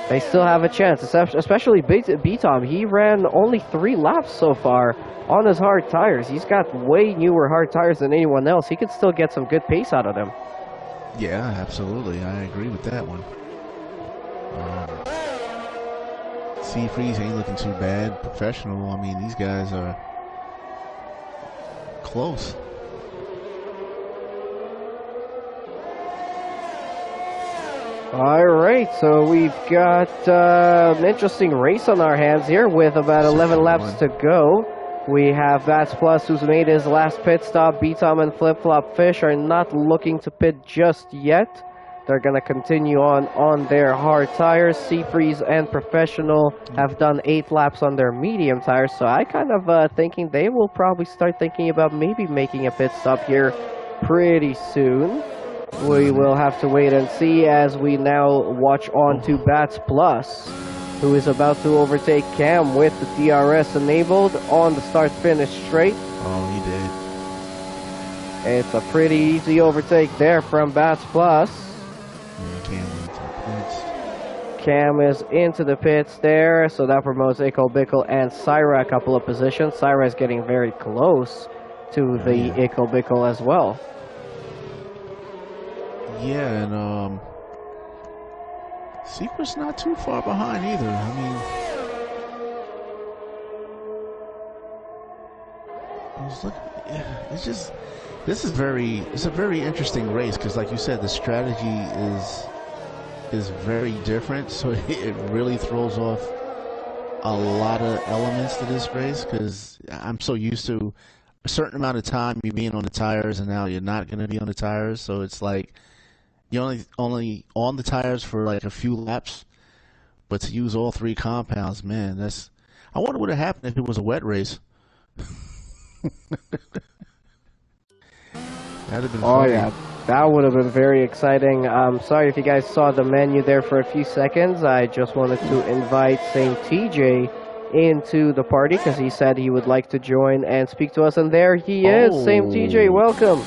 they still have a chance, especially B-Tom. He ran only 3 laps so far on his hard tires. He's got way newer hard tires than anyone else. He could still get some good pace out of them. Yeah, absolutely. I agree with that one. Seafreeze ain't looking too bad. Professional, I mean, these guys are close. All right, so we've got an interesting race on our hands here with about 11 laps to go. We have Bats Plus, who's made his last pit stop. B-Tom and Flip Flop Fish are not looking to pit just yet. They're going to continue on their hard tires. Seafreeze and Professional have done 8 laps on their medium tires, so I kind of thinking they will probably start thinking about maybe making a pit stop here pretty soon. We will have to wait and see as we now watch on to Bats Plus, who is about to overtake Cam with the DRS enabled on the start-finish straight. Oh, he did. It's a pretty easy overtake there from Bats Plus. Cam is into the pits there, so that promotes Ickle Bickle and Syra a couple of positions. Syra is getting very close to the Ickle Bickle as well. Yeah, and Secret's not too far behind either. I mean, I was looking. It's just, it's a very interesting race, because, like you said, the strategy is very different. So it really throws off a lot of elements to this race, because I'm so used to a certain amount of time you being on the tires, and now you're not going to be on the tires. So it's like you're only on the tires for like a few laps, but to use all 3 compounds, man, that's. I wonder what would have happened if it was a wet race. That'd have been funny. Yeah, that would have been very exciting. Sorry if you guys saw the menu there for a few seconds. I just wanted to invite Saint TJ into the party, because he said he would like to join and speak to us, and there he is. Saint TJ, welcome.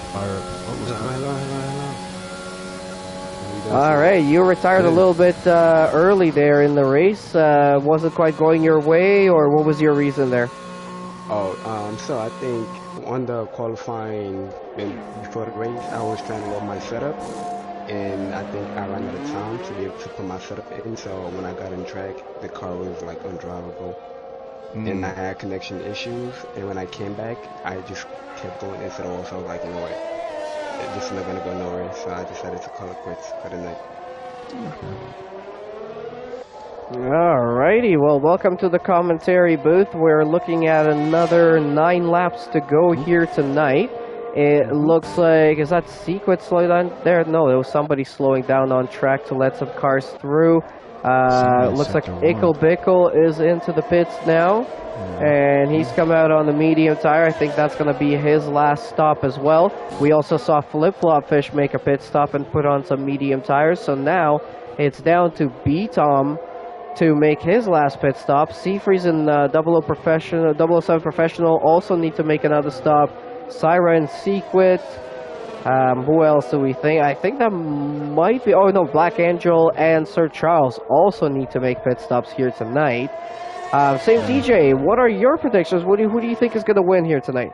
All right, you retired a little bit early there in the race. Was it quite going your way, or what was your reason there? So I think on the qualifying before the race, I was trying to load my setup, and I think I ran out of time to be able to put my setup in. So when I got in track, the car was like undrivable, and I had connection issues. And when I came back, I just kept going instead of off. I was like, you know what? This is not going to go nowhere, so I decided to call it quits for the night. Alrighty, well, welcome to the commentary booth. We're looking at another 9 laps to go here tonight. It looks like, is that Secret slowing down there? No, it was somebody slowing down on track to let some cars through. Looks like Ickle Bickle is into the pits now. And he's come out on the medium tire. I think that's going to be his last stop as well. We also saw Flip Flop Fish make a pit stop and put on some medium tires. So now it's down to B-Tom to make his last pit stop. Seafreeze and 007 Professional also need to make another stop. Syra and Sequit. Who else do we think? I think that might be... Oh, no, Black Angel and Sir Charles also need to make pit stops here tonight. Same DJ, what are your predictions? Who do you think is going to win here tonight?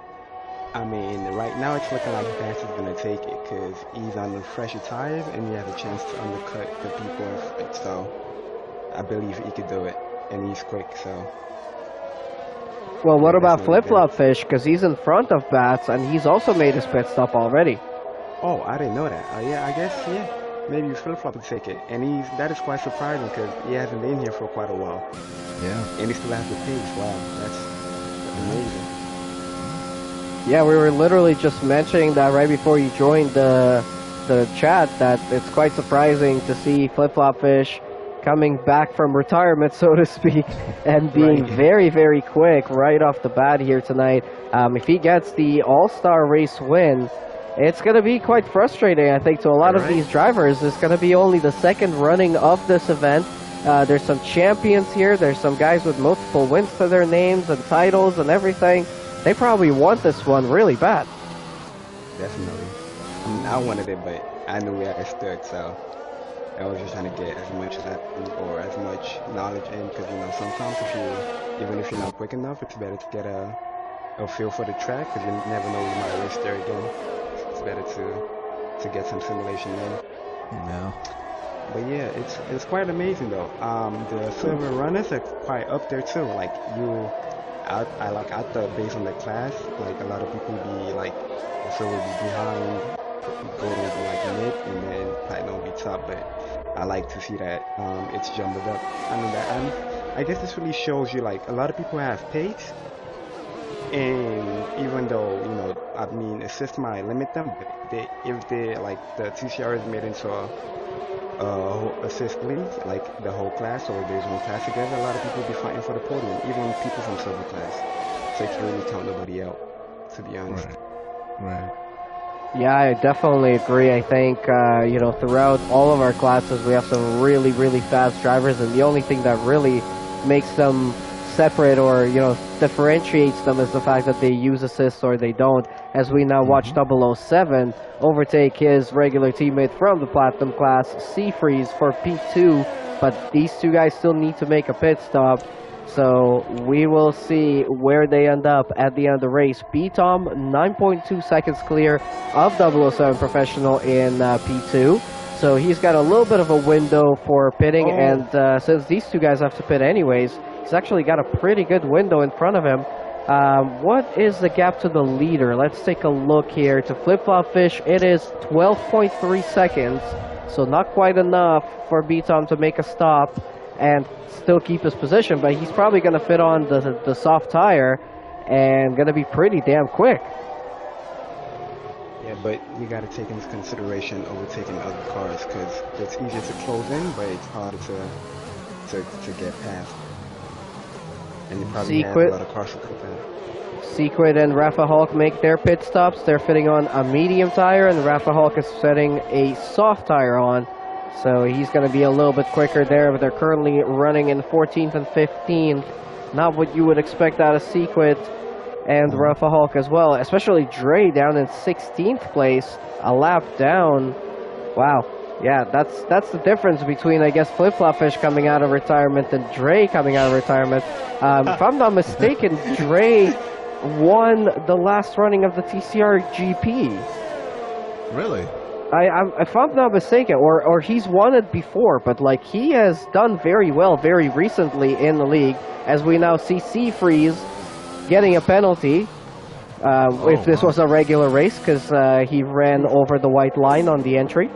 I mean, right now it's looking like Bass is going to take it, because he's on the fresher tires and he has a chance to undercut the people in front. So I believe he could do it. and he's quick. So. Well, what Yeah, about that's Flip really Flop good. Fish? Because he's in front of Bats, and he's also made his pit stop already. Oh, I didn't know that. Yeah, I guess, yeah. Maybe Flip Flop to take it. And that is quite surprising because he hasn't been here for quite a while. Yeah. And he still has the pace. Wow, that's amazing. Yeah, we were literally just mentioning that right before you joined the chat, that it's quite surprising to see Flip Flop Fish coming back from retirement, so to speak, and being Right. very, very quick right off the bat here tonight. If he gets the All Star Race win, it's going to be quite frustrating, I think, to a lot of Right. these drivers. It's going to be only the second running of this event. There's some champions here. There's some guys with multiple wins to their names and titles and everything. They probably want this one really bad. Definitely. I mean, I wanted it, but I knew where I stood, so I was just trying to get as much as I can or as much knowledge in, because sometimes even if you're not quick enough, it's better to get a feel for the track, because you never know, you might race there again. It's better to get some simulation in. Yeah. But yeah, it's quite amazing though. The silver runners are quite up there too. Like I thought based on the class, like a lot of people be like, the silver would be behind, gold would be like mid, and then platinum would be top. But I like to see that it's jumbled up. I mean that, I guess this really shows you like a lot of people have pace, and even though I mean assist might limit them, but if they like the TCR is made into assist league, like the whole class, or if there's one class together, a lot of people be fighting for the podium, even people from silver class. So you can really count nobody out, to be honest. Right. Yeah, I definitely agree. I think, throughout all of our classes, we have some really, really fast drivers, and the only thing that really makes them separate or, differentiates them is the fact that they use assists or they don't. As we now watch 007 overtake his regular teammate from the Platinum class, Seafreeze, for P2, but these two guys still need to make a pit stop. So we will see where they end up at the end of the race. B-Tom, 9.2 seconds clear of 007 Professional in P2. So he's got a little bit of a window for pitting, and since these two guys have to pit anyways, he's actually got a pretty good window in front of him. What is the gap to the leader? Let's take a look here. To Flip Flop Fish, it is 12.3 seconds, so not quite enough for B-Tom to make a stop and still keep his position, but he's probably going to fit on the soft tire and going to be pretty damn quick. Yeah, but you got to take into consideration overtaking other cars, because it's easier to close in, but it's harder to get past. And you probably have a lot of cars to come past. Sequid and Rafa Hulk make their pit stops. They're fitting on a medium tire, and Rafa Hulk is setting a soft tire on. So he's going to be a little bit quicker there, but they're currently running in 14th and 15th. Not what you would expect out of Sequid and Rafa Hulk as well, especially Dre down in 16th place, a lap down. Wow. Yeah, that's the difference between, I guess, Flip Flop Fish coming out of retirement and Dre coming out of retirement. If I'm not mistaken, Dre won the last running of the TCR GP. Really? If I'm not mistaken, or he's won it before, but like he has done very well very recently in the league, as we now see Seafreeze getting a penalty. If this was a regular race, because he ran over the white line on the entry.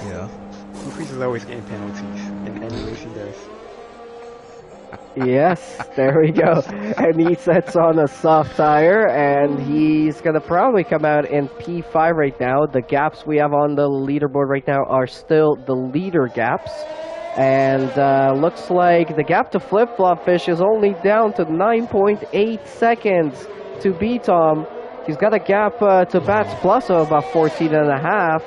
Yeah. Seafreeze is always getting penalties in any race he does. Yes, there we go. And he sets on a soft tire, and he's going to probably come out in P5 right now. The gaps we have on the leaderboard right now are still the leader gaps. And looks like the gap to Flip Flop Fish is only down to 9.8 seconds to B-Tom. He's got a gap to Bats Plus of about 14.5.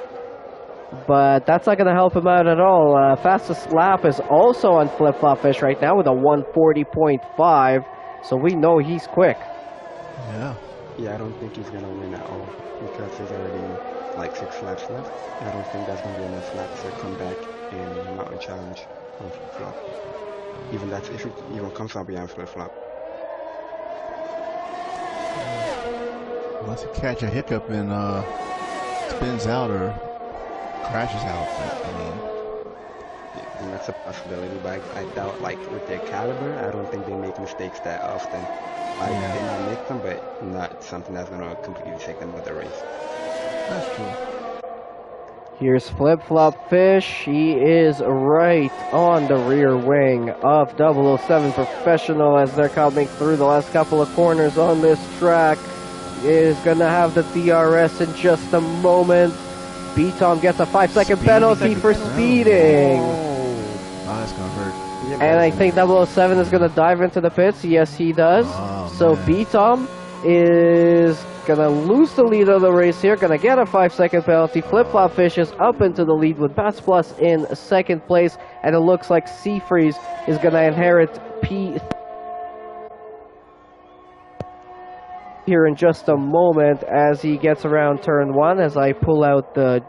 But that's not going to help him out at all. Fastest lap is also on Flip Flop Fish right now with a 140.5. So we know he's quick. Yeah. Yeah, I don't think he's going to win at all, because there's already like 6 laps left. I don't think that's going to be enough laps to come back in Mountain Challenge on Flip Flop. Even that's if it even comes out beyond Flip Flop. Unless you catch a hiccup and spins out or crashes out. And that's a possibility, but I doubt, like, with their caliber, I don't think they make mistakes that often. Like, they might make them, but not something that's going to completely take them out of the race. That's true. Here's Flip Flop Fish. He is right on the rear wing of 007 Professional as they're coming through the last couple of corners on this track. Is going to have the DRS in just a moment. B-Tom gets a 5-second penalty for speeding. Oh, that's going to hurt. And I think 007 is going to dive into the pits. Yes, he does. Oh, So man. B-Tom is going to lose the lead of the race here. Going to get a 5-second penalty. Flip-Flop Fish is up into the lead with Bats Plus in second place. And it looks like Seafreeze is going to inherit P here in just a moment as he gets around turn 1, as I pull out the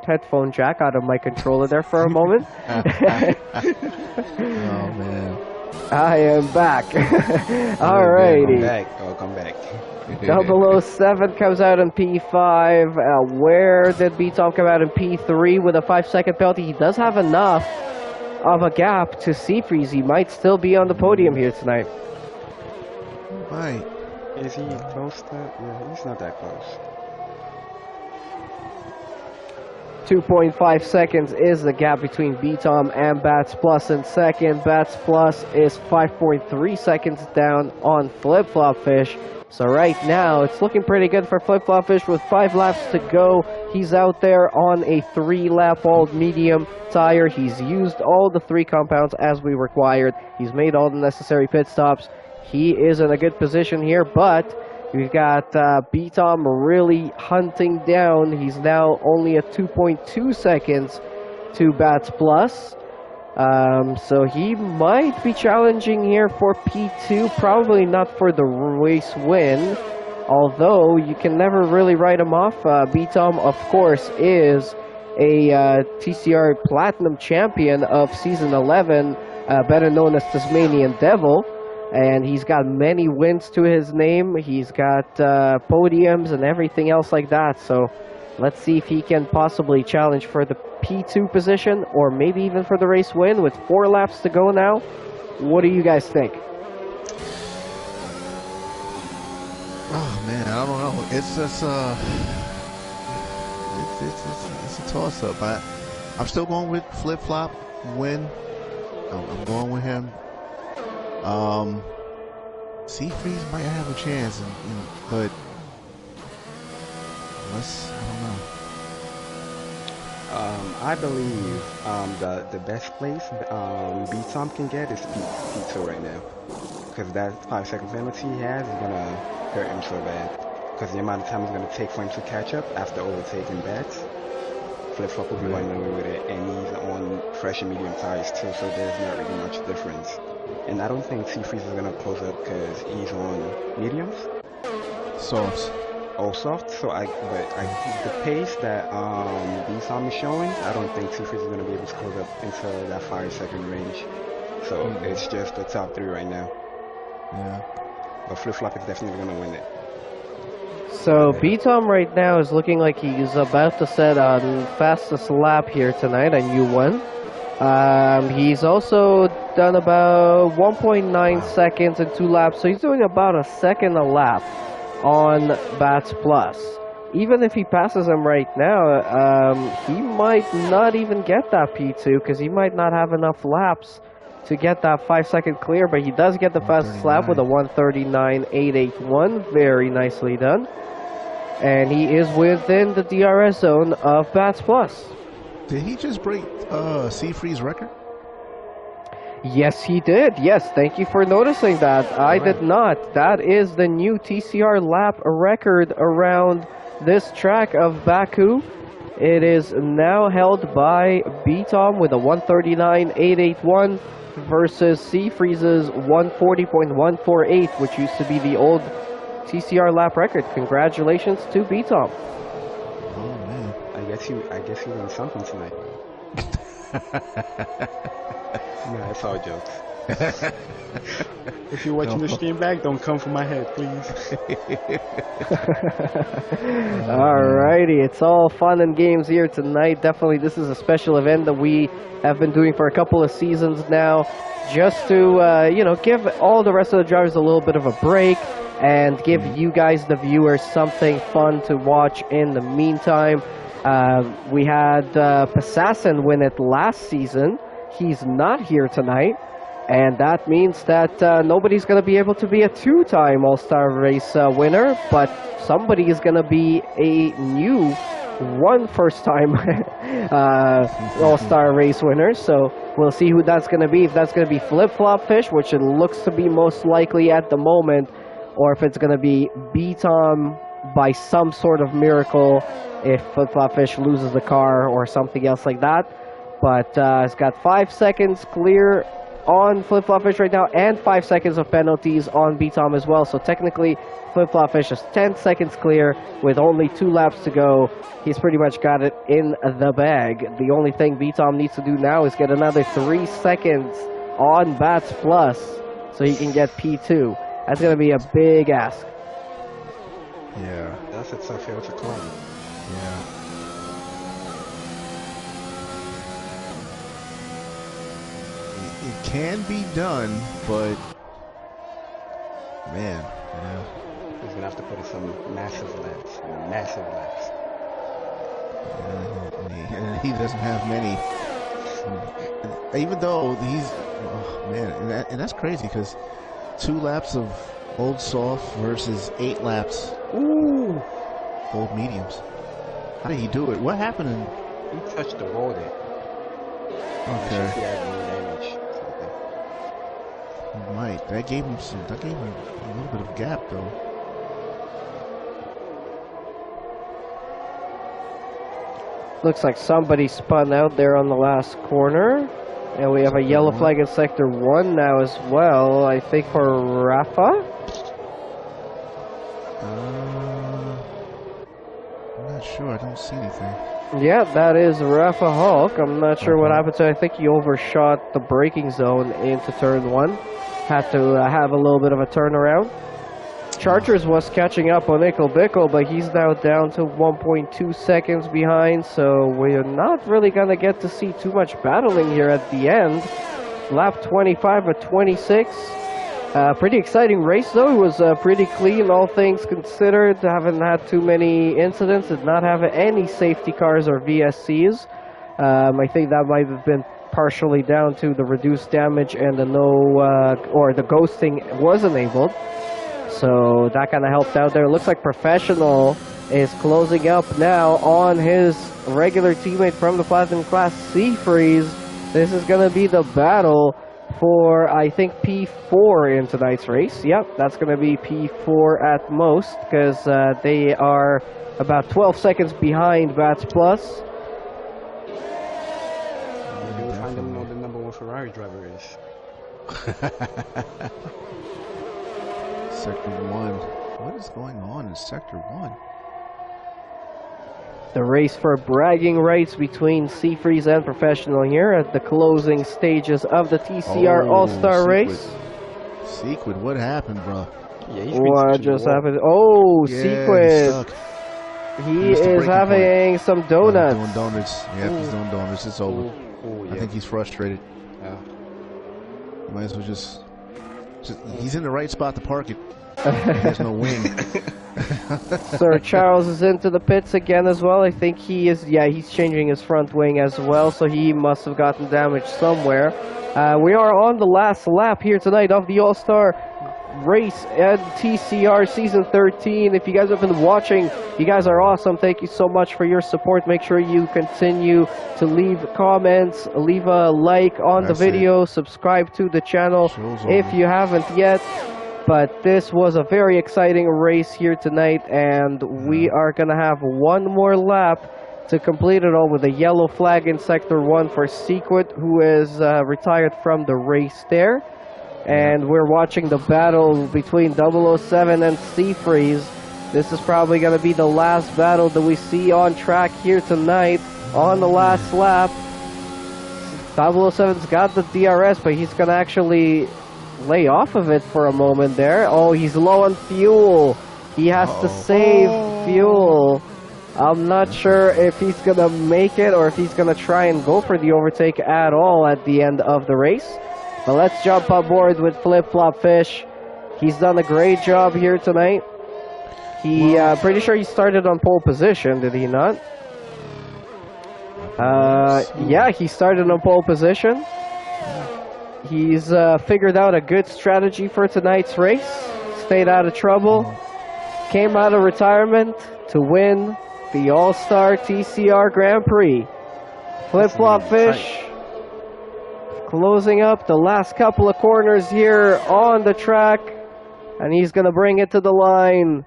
headphone jack out of my controller there for a moment. Oh, man. I am back. Alrighty. Come back. 007 comes out in P5. Where did B-Tom come out in P3 with a 5-second penalty? He does have enough of a gap to Seafreeze. He might still be on the podium here tonight. Right. Is he close to? Yeah, he's not that close. 2.5 seconds is the gap between B-Tom and Bats Plus in second. Bats Plus is 5.3 seconds down on Flip Flop Fish. So right now, it's looking pretty good for Flip Flop Fish with 5 laps to go. He's out there on a 3-lap old medium tire. He's used all the 3 compounds as we required. He's made all the necessary pit stops. He is in a good position here, but we've got B-Tom really hunting down. He's now only at 2.2 seconds to Bats Plus. So he might be challenging here for P2, probably not for the race win, although you can never really write him off. B-Tom, of course, is a TCR Platinum Champion of Season 11, better known as Tasmanian Devil, and he's got many wins to his name. He's got podiums and everything else like that, so let's see if he can possibly challenge for the P2 position, or maybe even for the race win with 4 laps to go now. What do you guys think? Oh, man, I don't know. It's just, it's a toss-up. I'm still going with Flip Flop win. I'm going with him. Seafreeze might have a chance, but I don't know. I believe the best place B-Tom can get is P2 right now, because that 5-second penalty he has is gonna hurt him so bad. Because the amount of time it's gonna take for him to catch up after overtaking Bats. Flip Flop will be running away with it, and he's on fresh and medium tires too, so there's not really much difference. And I don't think Seafreeze is gonna close up because he's on mediums. Softs. All soft, so the pace that B-Tom is showing, I don't think Seafreeze is going to be able to close up into that 5-second range. So it's just the top 3 right now. Yeah. But Flip Flop is definitely going to win it. So B-Tom right now is looking like he's about to set on fastest lap here tonight, a new one. He's also done about 1.9 seconds in 2 laps, so he's doing about a second a lap on Bats Plus. Even if he passes him right now, he might not even get that P2 because he might not have enough laps to get that 5-second clear, but he does get the fastest lap with a 1:39.881. Very nicely done. And he is within the DRS zone of Bats Plus. Did he just break Seafreeze's record? Yes, he did. Yes, thank you for noticing that. I did not. That is the new TCR lap record around this track of Baku. It is now held by B-Tom with a 1:39.881 versus Seafreeze's 1:40.148, which used to be the old TCR lap record. Congratulations to B-Tom. Oh, man. I guess you won something tonight. No, it's all jokes. If you're watching the stream back, don't come for my head, please. Alrighty, it's all fun and games here tonight. Definitely, this is a special event that we have been doing for a couple of seasons now, just to give all the rest of the drivers a little bit of a break and give you guys, the viewers, something fun to watch in the meantime. We had Passassin win it last season. He's not here tonight. And that means that nobody's going to be able to be a two-time All-Star Race winner, but somebody is going to be a new first-time All-Star Race winner. So we'll see who that's going to be. If that's going to be Flip-Flop Fish, which it looks to be most likely at the moment, or if it's going to be B-Tom by some sort of miracle if Flip-Flop Fish loses the car or something else like that. But it's got 5 seconds clear on Flip-Flop Fish right now, and 5 seconds of penalties on B-Tom as well. So technically, Flip-Flop Fish is 10 seconds clear with only 2 laps to go. He's pretty much got it in the bag. The only thing B-Tom needs to do now is get another 3 seconds on Bats Plus so he can get P2. That's going to be a big ask. Yeah. That's a tough hill to climb. Yeah. It can be done, but man, yeah. He's gonna have to put in some massive laps. Massive laps. And he doesn't have many. Even though he's, oh man, and that's crazy because 2 laps of old soft versus 8 laps. Ooh. Old mediums. How did he do it? What happened? He touched the wall there. Okay. He had no damage. He might. That gave him a little bit of gap though. Looks like somebody spun out there on the last corner. And we have a yellow flag in Sector 1 now as well, I think for Rafa. I'm not sure. I don't see anything. Yeah, that is Rafa Hulk. I'm not sure what happened to him. I think he overshot the braking zone into turn 1. Had to have a little bit of a turnaround. Chargers was catching up on Ickle Bickle, but he's now down to 1.2 seconds behind, so we're not really going to get to see too much battling here at the end. Lap 25 at 26. Pretty exciting race, though. It was pretty clean, all things considered. Haven't had too many incidents. Did not have any safety cars or VSCs. I think that might have been partially down to the reduced damage and the the ghosting was enabled. So that kind of helped out there. Looks like Professional is closing up now on his regular teammate from the Platinum class, Seafreeze. This is going to be the battle for, I think, P4 in tonight's race. Yep, that's going to be P4 at most, because they are about 12 seconds behind Bats Plus. You will find them know the #1 Ferrari driver is. Sector 1. What is going on in Sector 1? The race for bragging rights between Seafreeze and Professional here at the closing stages of the TCR All Star Race. Sequid, what happened, bro? Yeah, What just happened? Oh, Yeah, Sequid. He is having some donuts. Doing donuts. Yeah, he's doing donuts. It's over. Ooh, yeah. I think he's frustrated. Yeah. Might as well just he's in the right spot to park it. There's no wing. Sir Charles is into the pits again as well. I think he is, yeah, he's changing his front wing as well, so he must have gotten damaged somewhere. We are on the last lap here tonight of the All-Star Race at TCR Season 13. If you guys have been watching, you guys are awesome. Thank you so much for your support. Make sure you continue to leave comments, leave a like on the video, subscribe to the channel if you haven't yet. But this was a very exciting race here tonight, and we are going to have one more lap to complete it all with a yellow flag in Sector 1 for Sequid, who is retired from the race there. And we're watching the battle between 007 and Seafreeze. This is probably going to be the last battle that we see on track here tonight on the last lap. 007's got the DRS, but he's gonna actually lay off of it for a moment there. Oh, he's low on fuel. He has to save fuel. I'm not sure if he's gonna make it or if he's gonna try and go for the overtake at all at the end of the race. But let's jump aboard with Flip Flop Fish. He's done a great job here tonight. He, pretty sure he started on pole position, did he not? Yeah, he started on pole position. He's figured out a good strategy for tonight's race. Stayed out of trouble. Came out of retirement to win the All-Star TCR Grand Prix. Flip Flop Fish closing up the last couple of corners here on the track. And he's going to bring it to the line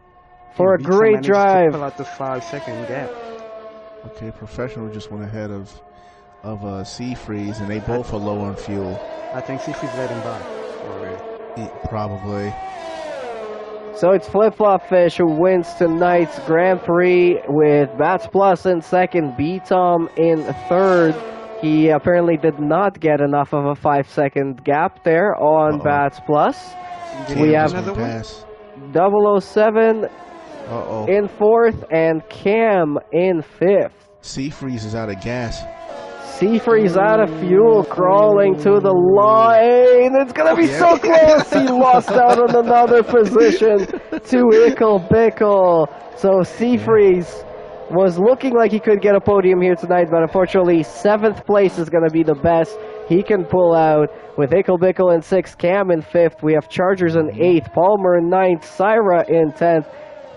for a great drive. Pull out the 5-second gap. Okay, Professional just went ahead of Seafreeze, and they both are low on fuel. I think Seafreeze let him by. Probably. So it's Flip Flop Fish who wins tonight's Grand Prix with Bats Plus in second, B-Tom in third. He apparently did not get enough of a 5-second gap there on Bats Plus. We have 007 in fourth and Cam in fifth. Seafreeze is out of gas. Seafreeze out of fuel, crawling to the line. It's going to be so close. He lost out on another position to Ickle Bickle. So Seafreeze was looking like he could get a podium here tonight, but unfortunately 7th place is going to be the best he can pull out with Ickle Bickle in 6th, Cam in 5th. We have Chargers in 8th, Palmer in 9th, Syra in 10th,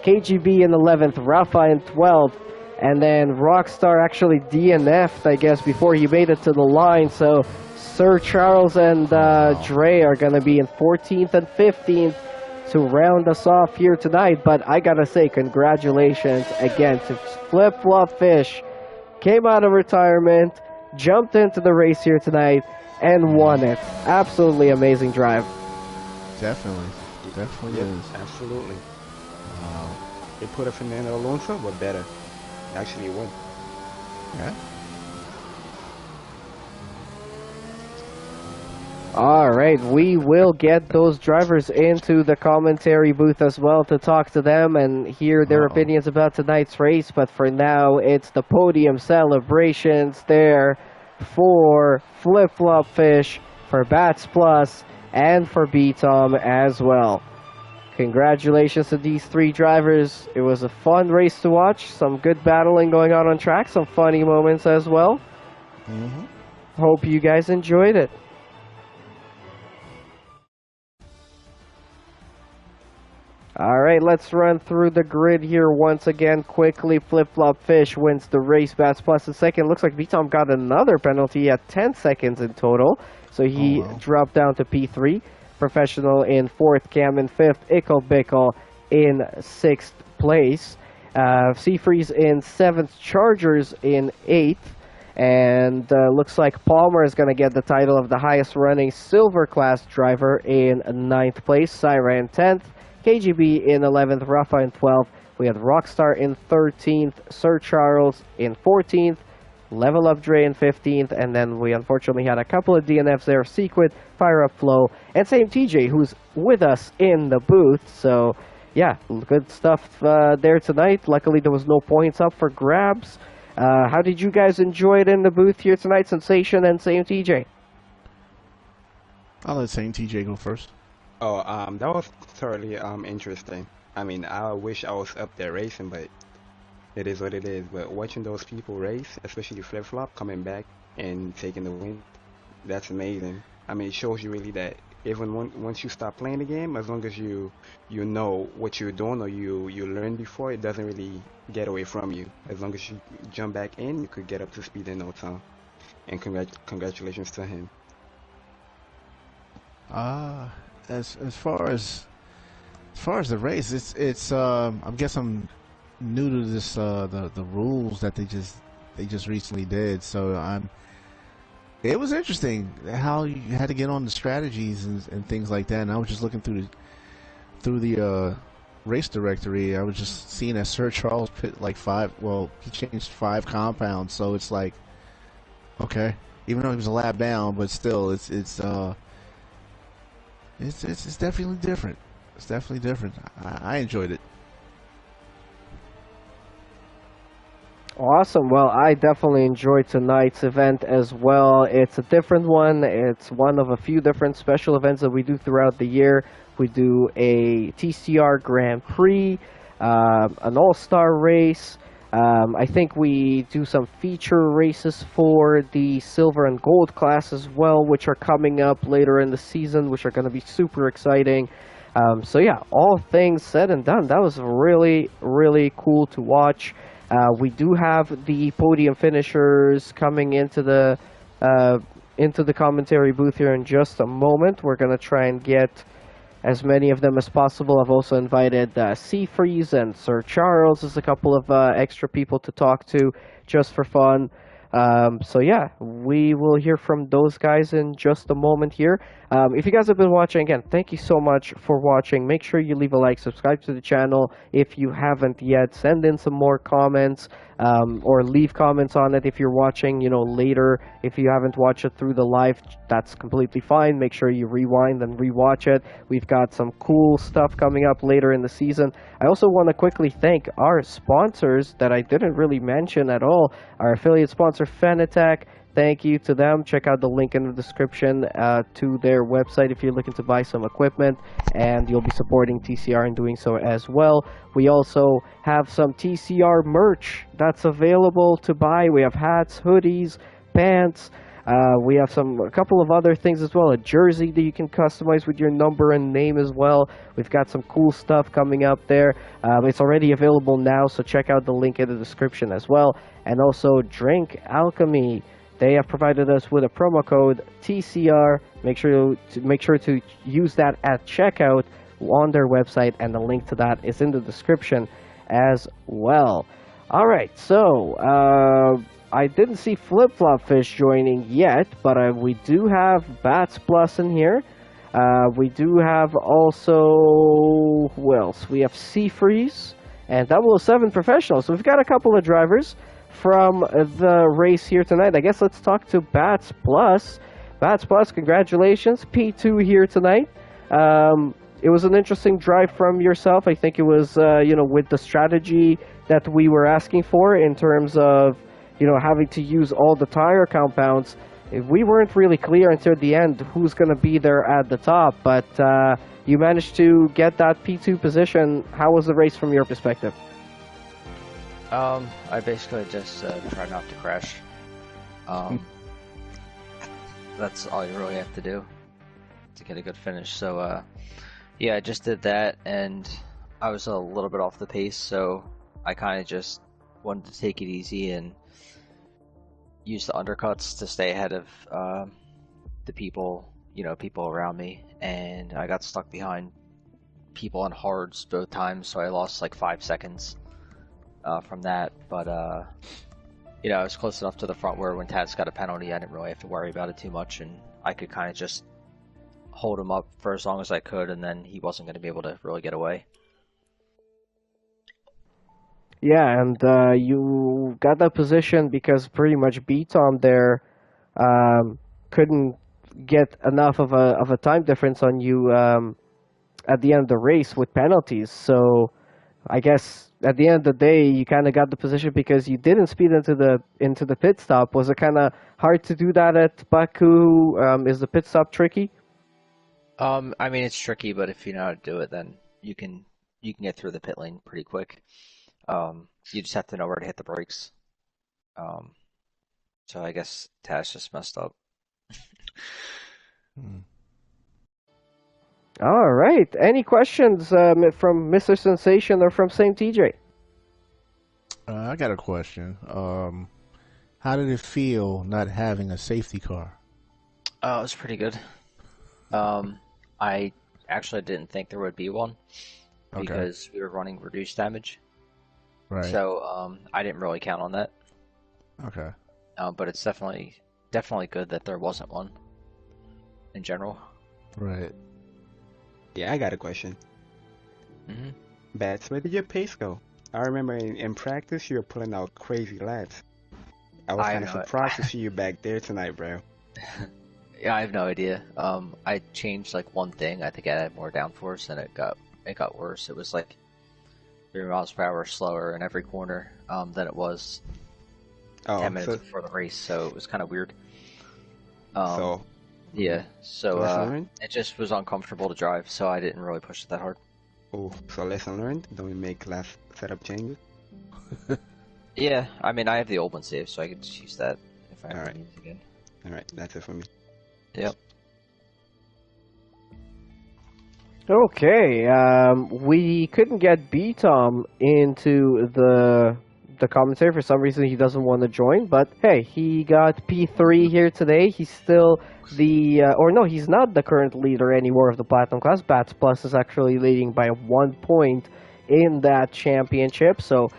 KGB in 11th, Rafa in 12th. And then Rockstar actually DNF'd, I guess, before he made it to the line. So Sir Charles and Dre are going to be in 14th and 15th to round us off here tonight. But I got to say, congratulations again to Flip Flop Fish. Came out of retirement, jumped into the race here tonight, and won it. Absolutely amazing drive. Definitely. Definitely is. Absolutely. They put a Fernando Alonso, but better. Actually won. Yeah. All right, we will get those drivers into the commentary booth as well to talk to them and hear their opinions about tonight's race. But for now, it's the podium celebrations there for Flip Flop Fish, for Bats Plus, and for B-Tom as well. Congratulations to these 3 drivers. It was a fun race to watch. Some good battling going on track. Some funny moments as well. Hope you guys enjoyed it. Alright, let's run through the grid here once again quickly. Flip Flop Fish wins the race. Bats Plus in second. Looks like B-Tom got another penalty at 10 seconds in total. So he dropped down to P3. Professional in 4th, Cam in 5th, Ickle Bickle in 6th place. Seafreeze in 7th, Chargers in 8th. And looks like Palmer is going to get the title of the highest running silver class driver in 9th place. Syra in 10th, KGB in 11th, Rafa in 12th. We had Rockstar in 13th, Sir Charles in 14th, Level Up Dre in 15th, and then we unfortunately had a couple of DNFs there, Sequid, Fire Up Flow, and Same TJ, who's with us in the booth. So, yeah, good stuff there tonight. Luckily, there was no points up for grabs. How did you guys enjoy it in the booth here tonight, Sensation and Same TJ? I'll let Same TJ go first. Oh, that was thoroughly interesting. I mean, I wish I was up there racing, but it is what it is. But watching those people race, especially Flip Flop coming back and taking the win, that's amazing. I mean, it shows you really that even once you stop playing the game, as long as you know what you're doing or you learned before, it doesn't really get away from you. As long as you jump back in, you could get up to speed in no time. And congratulations to him. As far as the race, it's I guess I'm new to this the rules that they just recently did, so it was interesting how you had to get on the strategies and things like that. And I was just looking through the race directory. I was just seeing that Sir Charles put like 5. Well, he changed 5 compounds, so it's like, okay, even though he was a lap down, but still, it's definitely different. It's definitely different. I enjoyed it. Awesome. Well, I definitely enjoyed tonight's event as well. It's a different one. It's one of a few different special events that we do throughout the year. We do a TCR Grand Prix, an All Star Race. I think we do some feature races for the silver and gold class as well, which are coming up later in the season, which are going to be super exciting. So yeah, all things said and done, that was really, really cool to watch. We do have the podium finishers coming into the commentary booth here in just a moment. We're gonna try and get as many of them as possible. I've also invited Seafreeze and Sir Charles as a couple of extra people to talk to just for fun. So yeah, we will hear from those guys in just a moment here. If you guys have been watching, again, thank you so much for watching. Make sure you leave a like, subscribe to the channel if you haven't yet. Send in some more comments, or leave comments on it if you're watching, later. If you haven't watched it through the live, that's completely fine. Make sure you rewind and rewatch it. We've got some cool stuff coming up later in the season. I also want to quickly thank our sponsors that I didn't really mention at all. Our affiliate sponsor, Fanatec. Thank you to them. Check out the link in the description to their website if you're looking to buy some equipment, and you'll be supporting TCR in doing so as well. We also have some TCR merch that's available to buy. We have hats, hoodies, pants. We have a couple of other things as well. A jersey that you can customize with your number and name as well. We've got some cool stuff coming up there. It's already available now, so check out the link in the description as well. And also Drink Alchemy. They have provided us with a promo code TCR. Make sure to use that at checkout on their website, and the link to that is in the description as well. All right, so I didn't see Flip Flop Fish joining yet, but we do have Bats Plus in here. We do have also, who else? We have Seafreeze and 007 Professional. So we've got a couple of drivers from the race here tonight. I guess let's talk to Bats Plus. Bats Plus, congratulations. P2 here tonight. It was an interesting drive from yourself. I think it was, with the strategy that we were asking for in terms of, having to use all the tire compounds. We weren't really clear until the end who's going to be there at the top, but you managed to get that P2 position. How was the race from your perspective? I basically just try not to crash. That's all you really have to do to get a good finish. So, yeah, I just did that, and I was a little bit off the pace, so I kind of just wanted to take it easy and use the undercuts to stay ahead of the people, people around me. And I got stuck behind people on hards both times, so I lost like 5 seconds. From that, but I was close enough to the front where when Taz got a penalty, I didn't really have to worry about it too much, and I could kind of just hold him up for as long as I could, and then he wasn't going to be able to really get away. Yeah, and you got that position because pretty much B-Tom there couldn't get enough of a time difference on you at the end of the race with penalties, so I guess at the end of the day, you kind of got the position because you didn't speed into the pit stop. Was it kind of hard to do that at Baku? Is the pit stop tricky? I mean, it's tricky, but if you know how to do it, then you can get through the pit lane pretty quick. You just have to know where to hit the brakes. So I guess Taz just messed up. All right. Any questions from Mr. Sensation or from Saint TJ? I got a question. How did it feel not having a safety car? It was pretty good. I actually didn't think there would be one because we were running reduced damage. Right. So I didn't really count on that. Okay. But it's definitely good that there wasn't one in general. Right. Yeah, I got a question. Bats, where did your pace go? I remember in practice you were pulling out crazy laps. I was I kind of have no, surprised to see you back there tonight, bro. yeah, I have no idea. I changed like one thing. I think I had more downforce, and it got worse. It was like 3 miles per hour slower in every corner than it was 10 minutes So, before the race. So it was kind of weird. Um, so yeah. So lesson learned. it just was uncomfortable to drive. So I didn't really push it that hard. Oh, so lesson learned. Don't we make last setup changes? Yeah. I mean, I have the old one saved, so I could just use that if I ever Alright. need it again. All right, that's it for me. Yep. Okay, we couldn't get B-Tom into the commentary. For some reason, he doesn't want to join. But hey, he got P3 here today. He's still the, or no, he's not the current leader anymore of the Platinum class. Bats Plus is actually leading by 1 point in that championship. So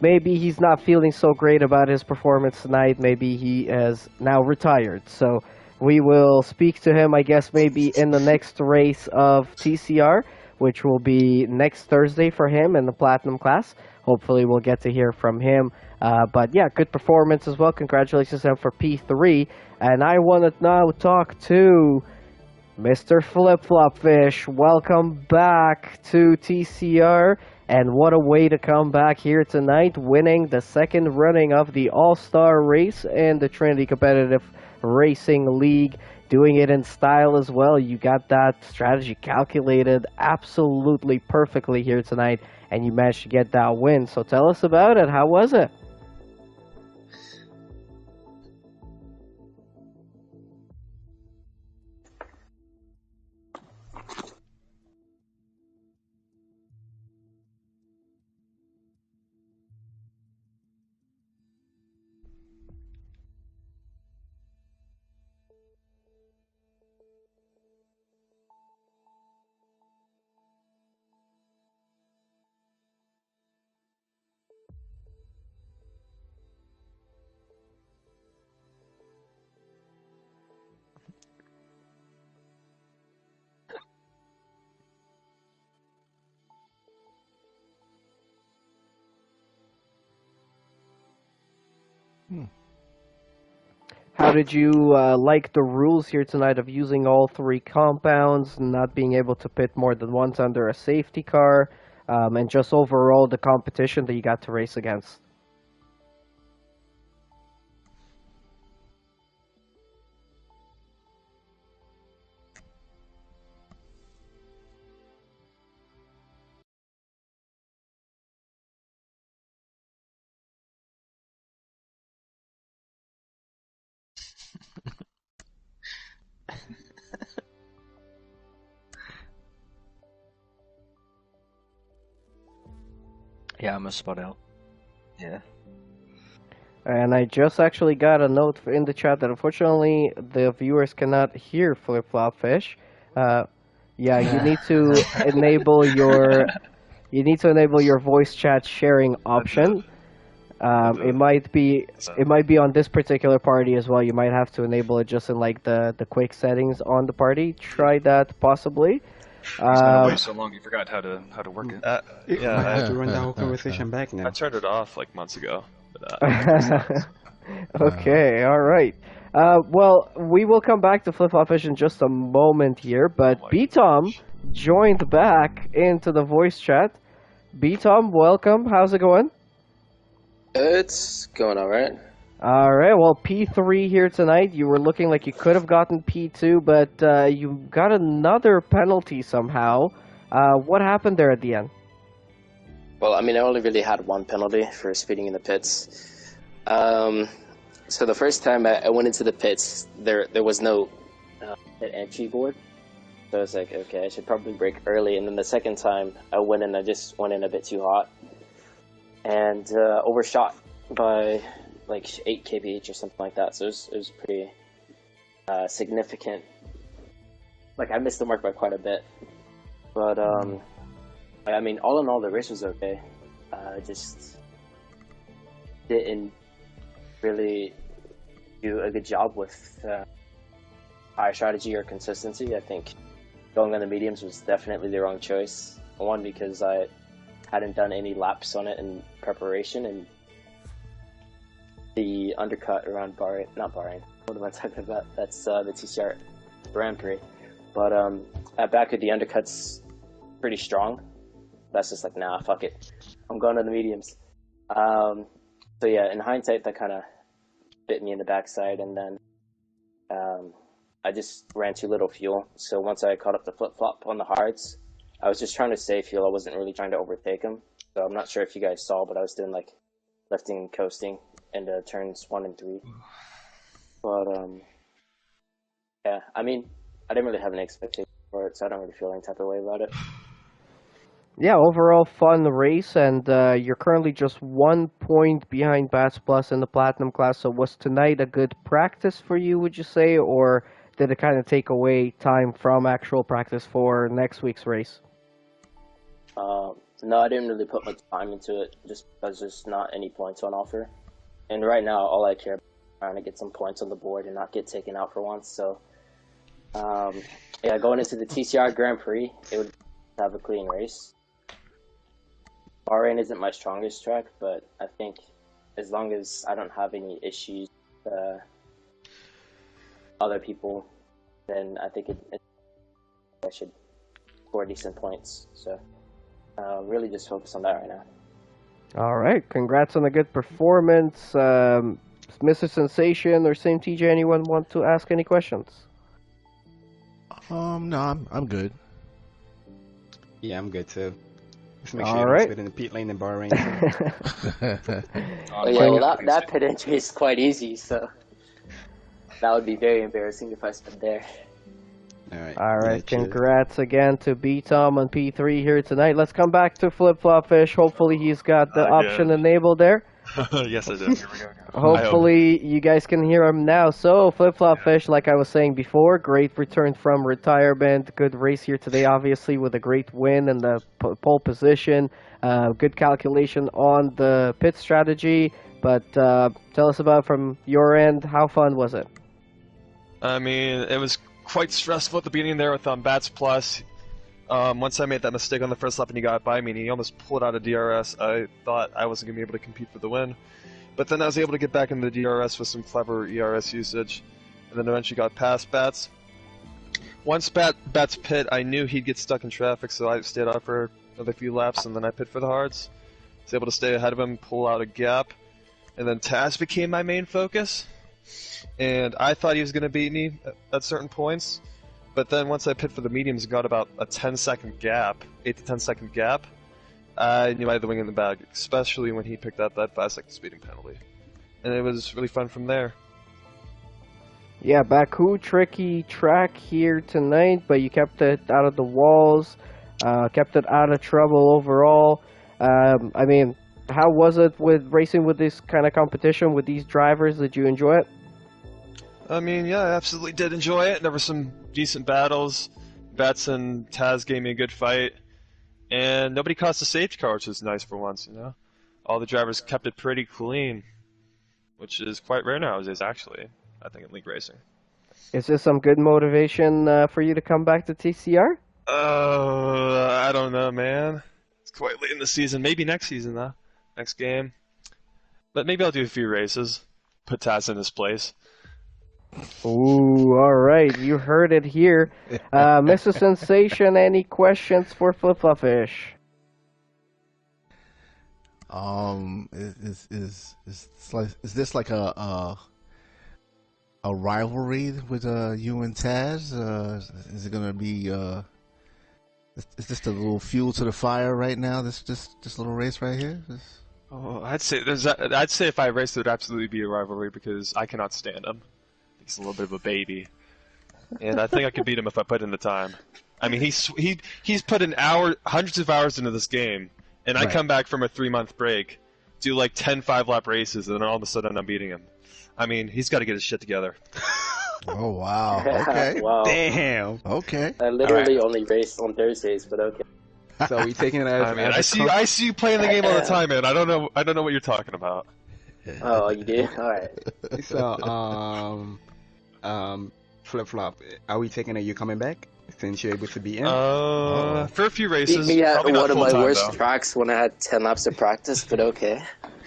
maybe he's not feeling so great about his performance tonight. Maybe he has now retired. So we will speak to him, I guess, maybe in the next race of TCR, which will be next Thursday for him in the Platinum class. Hopefully we'll get to hear from him. But yeah, good performance as well. Congratulations to him for P3. And I want to now talk to Mr. Flip Flop Fish. Welcome back to TCR. And what a way to come back here tonight, winning the second running of the All Star Race and the Trinity Competitive Racing League, doing it in style as well. You got that strategy calculated absolutely perfectly here tonight, and you managed to get that win. So tell us about it. How was it? How did you like the rules here tonight of using all 3 compounds, not being able to pit more than once under a safety car, and just overall the competition that you got to race against? Yeah, I'm a spot out. Yeah. And I just actually got a note in the chat that unfortunately the viewers cannot hear Flip Flop Fish. Yeah, you need to enable your voice chat sharing option. It might be on this particular party as well. You might have to enable it just in like the quick settings on the party. Try that possibly. He's been away so long, he forgot how to work it. Yeah, I have to run the whole conversation back now. I turned it off like months ago. But, Okay, all right. Well, we will come back to Flip Flop Fish in just a moment here, but B-Tom joined back into the voice chat. B-Tom, welcome. How's it going? It's going alright. All right, well, P3 here tonight. You were looking like you could have gotten P2, but you got another penalty somehow. What happened there at the end? Well, I mean, I only really had one penalty for speeding in the pits. So the first time I went into the pits, there was no pit entry board. So I was like, okay, I should probably brake early. And then the second time I went in, I just went in a bit too hot. And overshot by like 8 kph or something like that. So it was pretty significant. Like, I missed the mark by quite a bit. But, I mean, all in all, the race was okay. Just didn't really do a good job with high strategy or consistency. I think going on the mediums was definitely the wrong choice. One, because I hadn't done any laps on it in preparation, and the undercut around Bahrain. Not Bahrain. What am I talking about? That's the TCR Grand Prix. But at back of the undercut's pretty strong. That's just like, nah, fuck it. I'm going to the mediums. So yeah, in hindsight, that kind of bit me in the backside, and then I just ran too little fuel. So once I caught up the flip-flop on the hards, I was just trying to save fuel. I wasn't really trying to overtake him. So I'm not sure if you guys saw, but I was doing like lifting and coasting in turns 1 and 3. But yeah, I mean, I didn't really have any expectation for it, so I don't really feel any type of way about it. Yeah, overall fun race, and you're currently just 1 point behind Bats Plus in the Platinum class. So was tonight a good practice for you, would you say, or did it kind of take away time from actual practice for next week's race? No, I didn't really put much time into it, just because there's not any points on offer. And right now, all I care about is trying to get some points on the board and not get taken out for once. So, yeah, going into the TCR Grand Prix, it would have a clean race. Bahrain isn't my strongest track, but I think as long as I don't have any issues with other people, then I think I should score decent points. So really just focus on that right now. All right, congrats on a good performance. Mr. Sensation or Same TJ, anyone want to ask any questions? No, I'm good. Yeah, I'm good too. Just make sure All you right. don't spit in the pit lane in Bahrain. Oh yeah, well that pit entry is quite easy, so that would be very embarrassing if I sped there. All right, yeah, cheers. congrats again to B-Tom on P3 here tonight. Let's come back to Flip Flop Fish. Hopefully he's got the option enabled there. Yes, I do. Here we go. Hopefully you guys can hear him now. So Flip Flop Fish, like I was saying before, great return from retirement. Good race here today, obviously, with a great win and the pole position. Good calculation on the pit strategy. But tell us about from your end, how fun was it? I mean, it was quite stressful at the beginning there with Bats Plus. Once I made that mistake on the first lap and he got by me and he almost pulled out a DRS, I thought I wasn't going to be able to compete for the win. But then I was able to get back into the DRS with some clever ERS usage, and then eventually got past Bats. Once Bats pit, I knew he'd get stuck in traffic, so I stayed out for another few laps, and then I pit for the hards. I was able to stay ahead of him, pull out a gap, and then Taz became my main focus. And I thought he was going to beat me at certain points, but then once I pit for the mediums and got about a 10-second gap, 8 to 10 second gap, I knew I had the wing in the bag, especially when he picked up that 5-second speeding penalty. And it was really fun from there. Yeah, Baku, tricky track here tonight, but you kept it out of the walls, kept it out of trouble overall. I mean, how was it with racing with this kind of competition with these drivers? Did you enjoy it? I mean, yeah, I absolutely did enjoy it. There were some decent battles. Bats and Taz gave me a good fight. And nobody caused a safety car, which was nice for once, you know? All the drivers kept it pretty clean, which is quite rare nowadays, actually, I think, in league racing. Is this some good motivation for you to come back to TCR? I don't know, man. It's quite late in the season. Maybe next season, though. Next game. But maybe I'll do a few races. Put Taz in his place. Ooh, all right. You heard it here. Mr. Sensation, any questions for Flip Flop Fish? Is this like a rivalry with you and Taz? Is it gonna be is this the little fuel to the fire right now? This little race right here? Oh, I'd say if I raced, it would absolutely be a rivalry because I cannot stand him. He's a little bit of a baby, and I think I could beat him if I put in the time. I mean, he's put in hundreds of hours into this game, and I come back from a 3-month break, do like 10 5-lap races, and then all of a sudden I'm beating him. I mean, he's got to get his shit together. Oh wow! Okay. Wow. Damn. Okay. I literally only race on Thursdays, but okay. So we taking it as I mean, I see you playing the game all the time, man. I don't know what you're talking about. Oh, you do? Alright. So, Flip Flop, are we taking it? You coming back since you're able to be in? For a few Beat races. me at probably one not of my full-time, worst though. tracks when I had 10 laps of practice, but okay.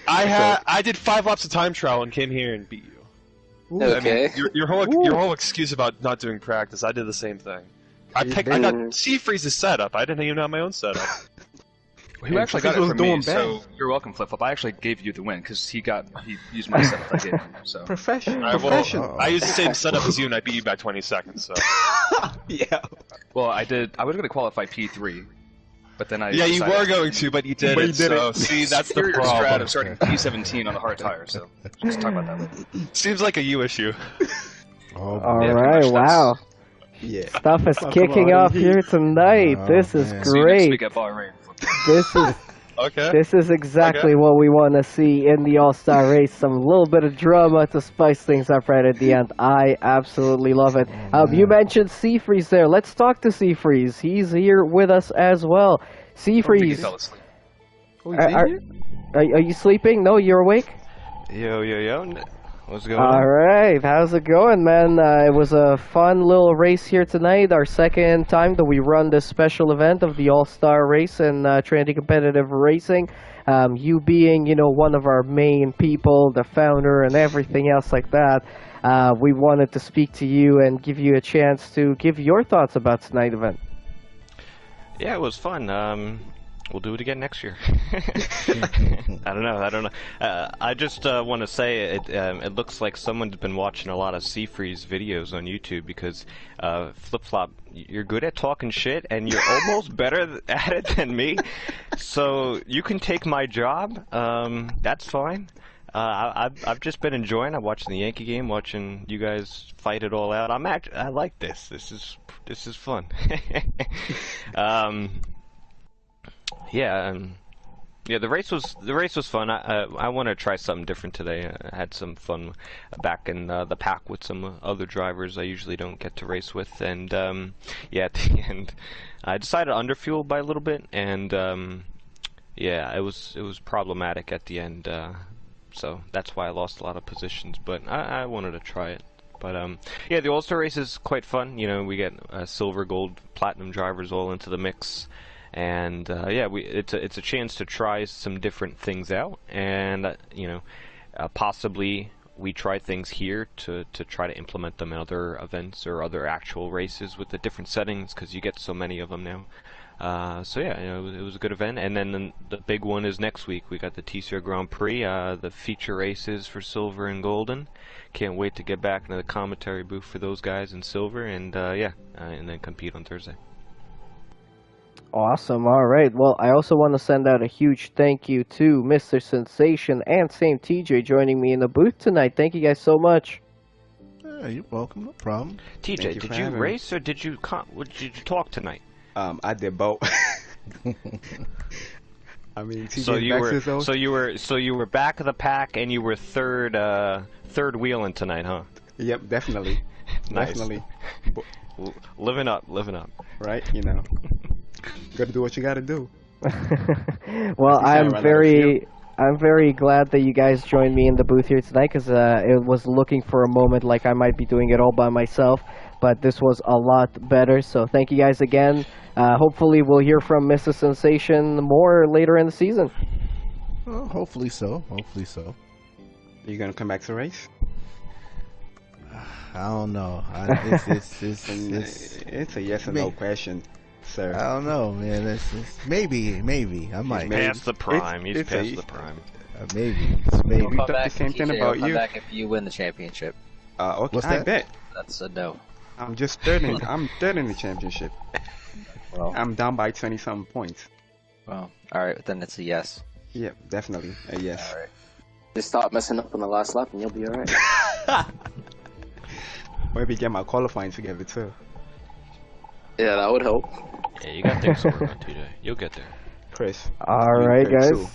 I did 5 laps of time trial and came here and beat you. Okay. I mean, your whole excuse about not doing practice, I did the same thing. I got Seafreeze's setup. I didn't even have my own setup. Well, he actually got it from me, so you're welcome, Flip Flop. I actually gave you the win because he used my setup. I gave him, so. Professional. I used the same setup as you, and I beat you by 20 seconds. So. Yeah. Well, I did. I was going to qualify P3, but then I. Yeah, you were going to, but you didn't. So see, that's the problem. Strat of starting P17 on the hard tire. So just talk about that later. Seems like a you issue. All right, wow. Yeah. Stuff is kicking off here tonight. This is See you next great. week at Bahrain. This is exactly what we want to see in the All Star Race. Some little bit of drama to spice things up right at the end. I absolutely love it. You mentioned Seafreeze there. Let's talk to Seafreeze. He's here with us as well. Seafreeze, are you sleeping? No, you're awake? Yo. What's going All on? right, how's it going, man? It was a fun little race here tonight. Our second time that we run this special event of the All Star Race in Trinity Competitive Racing. You being, one of our main people, the founder, and everything else like that. We wanted to speak to you and give you a chance to give your thoughts about tonight's event. Yeah, it was fun. We'll do it again next year. I don't know. I just want to say it looks like someone's been watching a lot of Seafreeze videos on YouTube because Flip Flop, you're good at talking shit and you're almost better at it than me. So you can take my job. That's fine. I've just been enjoying. I'm watching the Yankee game, watching you guys fight it all out. I like this. This is fun. Yeah, the race was fun. I want to try something different today. I had some fun back in the pack with some other drivers I usually don't get to race with, and yeah, at the end, I decided to underfuel by a little bit, and yeah, it was problematic at the end. So that's why I lost a lot of positions. But I wanted to try it. But yeah, the All Star Race is quite fun. We get silver, gold, platinum drivers all into the mix. And yeah, it's a chance to try some different things out, and possibly we try things here to try to implement them in other events or other actual races with the different settings because you get so many of them now. So yeah, it was a good event. And then the big one is next week. We got the TCR Grand Prix, the feature races for silver and golden. Can't wait to get back into the commentary booth for those guys in silver, and yeah, and then compete on Thursday. Awesome. All right. Well, I also want to send out a huge thank you to Mr. Sensation and Same TJ joining me in the booth tonight. Thank you guys so much. Yeah, you're welcome. No problem. TJ, did you race or did you talk tonight? I did both. I mean, TJ so you were back of the pack and you were third wheeling tonight, huh? Yep, definitely. Nice. Definitely. Living up. Right, gotta do what you gotta do. Well, I'm very glad that you guys joined me in the booth here tonight because it was looking for a moment like I might be doing it all by myself, but this was a lot better. So thank you guys again. Hopefully we'll hear from Mr. Sensation more later in the season. Well, hopefully so. Are you gonna come back to race? I don't know. It's a yes or no question, sir. I don't know, man. It's maybe. I might. He's past the prime. He's past the prime. Maybe. We'll come the back same thing about come you. back if you win the championship. Okay. What's I that? bet. That's a no. I'm just third in. I'm third in the championship. Well, I'm down by 20-something points. well, all right. Then it's a yes. Yeah, definitely a yes. All right. Just stop messing up on the last lap, and you'll be all right. Maybe get my qualifying together too. Yeah, that would help. Yeah, you got things to work on, TJ. You'll get there. Chris. All right, guys. Too.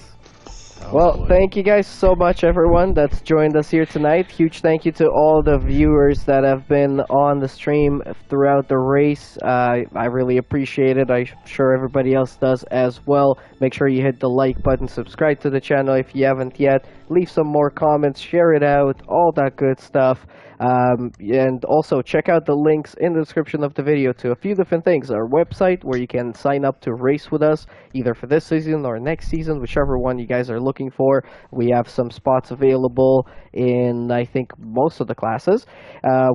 Well, thank you guys so much, everyone that's joined us here tonight. Huge thank you to all the viewers that have been on the stream throughout the race. I really appreciate it. I'm sure everybody else does as well. Make sure you hit the like button, subscribe to the channel if you haven't yet. Leave some more comments, share it out, all that good stuff. And also check out the links in the description of the video to a few different things. Our website, where you can sign up to race with us, either for this season or next season, whichever one you guys are looking for. We have some spots available in, I think, most of the classes.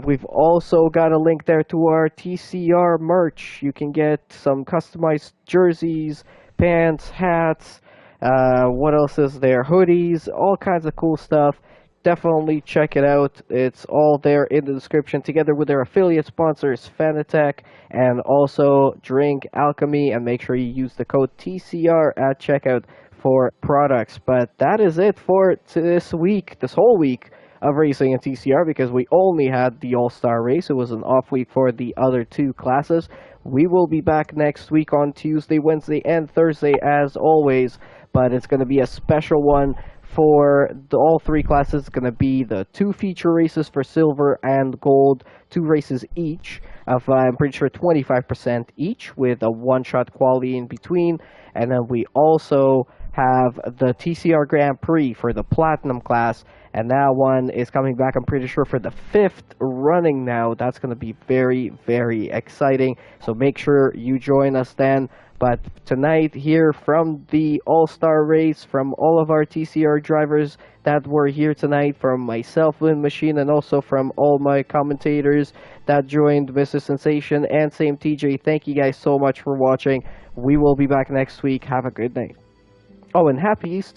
We've also got a link there to our TCR merch. You can get some customized jerseys, pants, hats, what else is there? Hoodies, all kinds of cool stuff. Definitely check it out. It's all there in the description, together with their affiliate sponsors, Fanatec, and also Drink Alchemy. And make sure you use the code TCR at checkout for products. But that is it for this week, this whole week of racing in TCR, because we only had the All Star Race. It was an off week for the other two classes. We will be back next week on Tuesday, Wednesday, and Thursday as always, but it's going to be a special one for all three classes. It's going to be the 2 feature races for silver and gold, 2 races each of, I'm pretty sure, 25% each, with a one-shot quality in between. And then we also have the TCR Grand Prix for the Platinum class, and that one is coming back, I'm pretty sure, for the 5th running now. That's going to be very, very exciting, so make sure you join us then. But tonight, here from the All-Star Race, from all of our TCR drivers that were here tonight, from myself, Wind Machine, and also from all my commentators that joined, Mr. Sensation and Same TJ, thank you guys so much for watching. We will be back next week. Have a good night. Oh, and Happy Easter.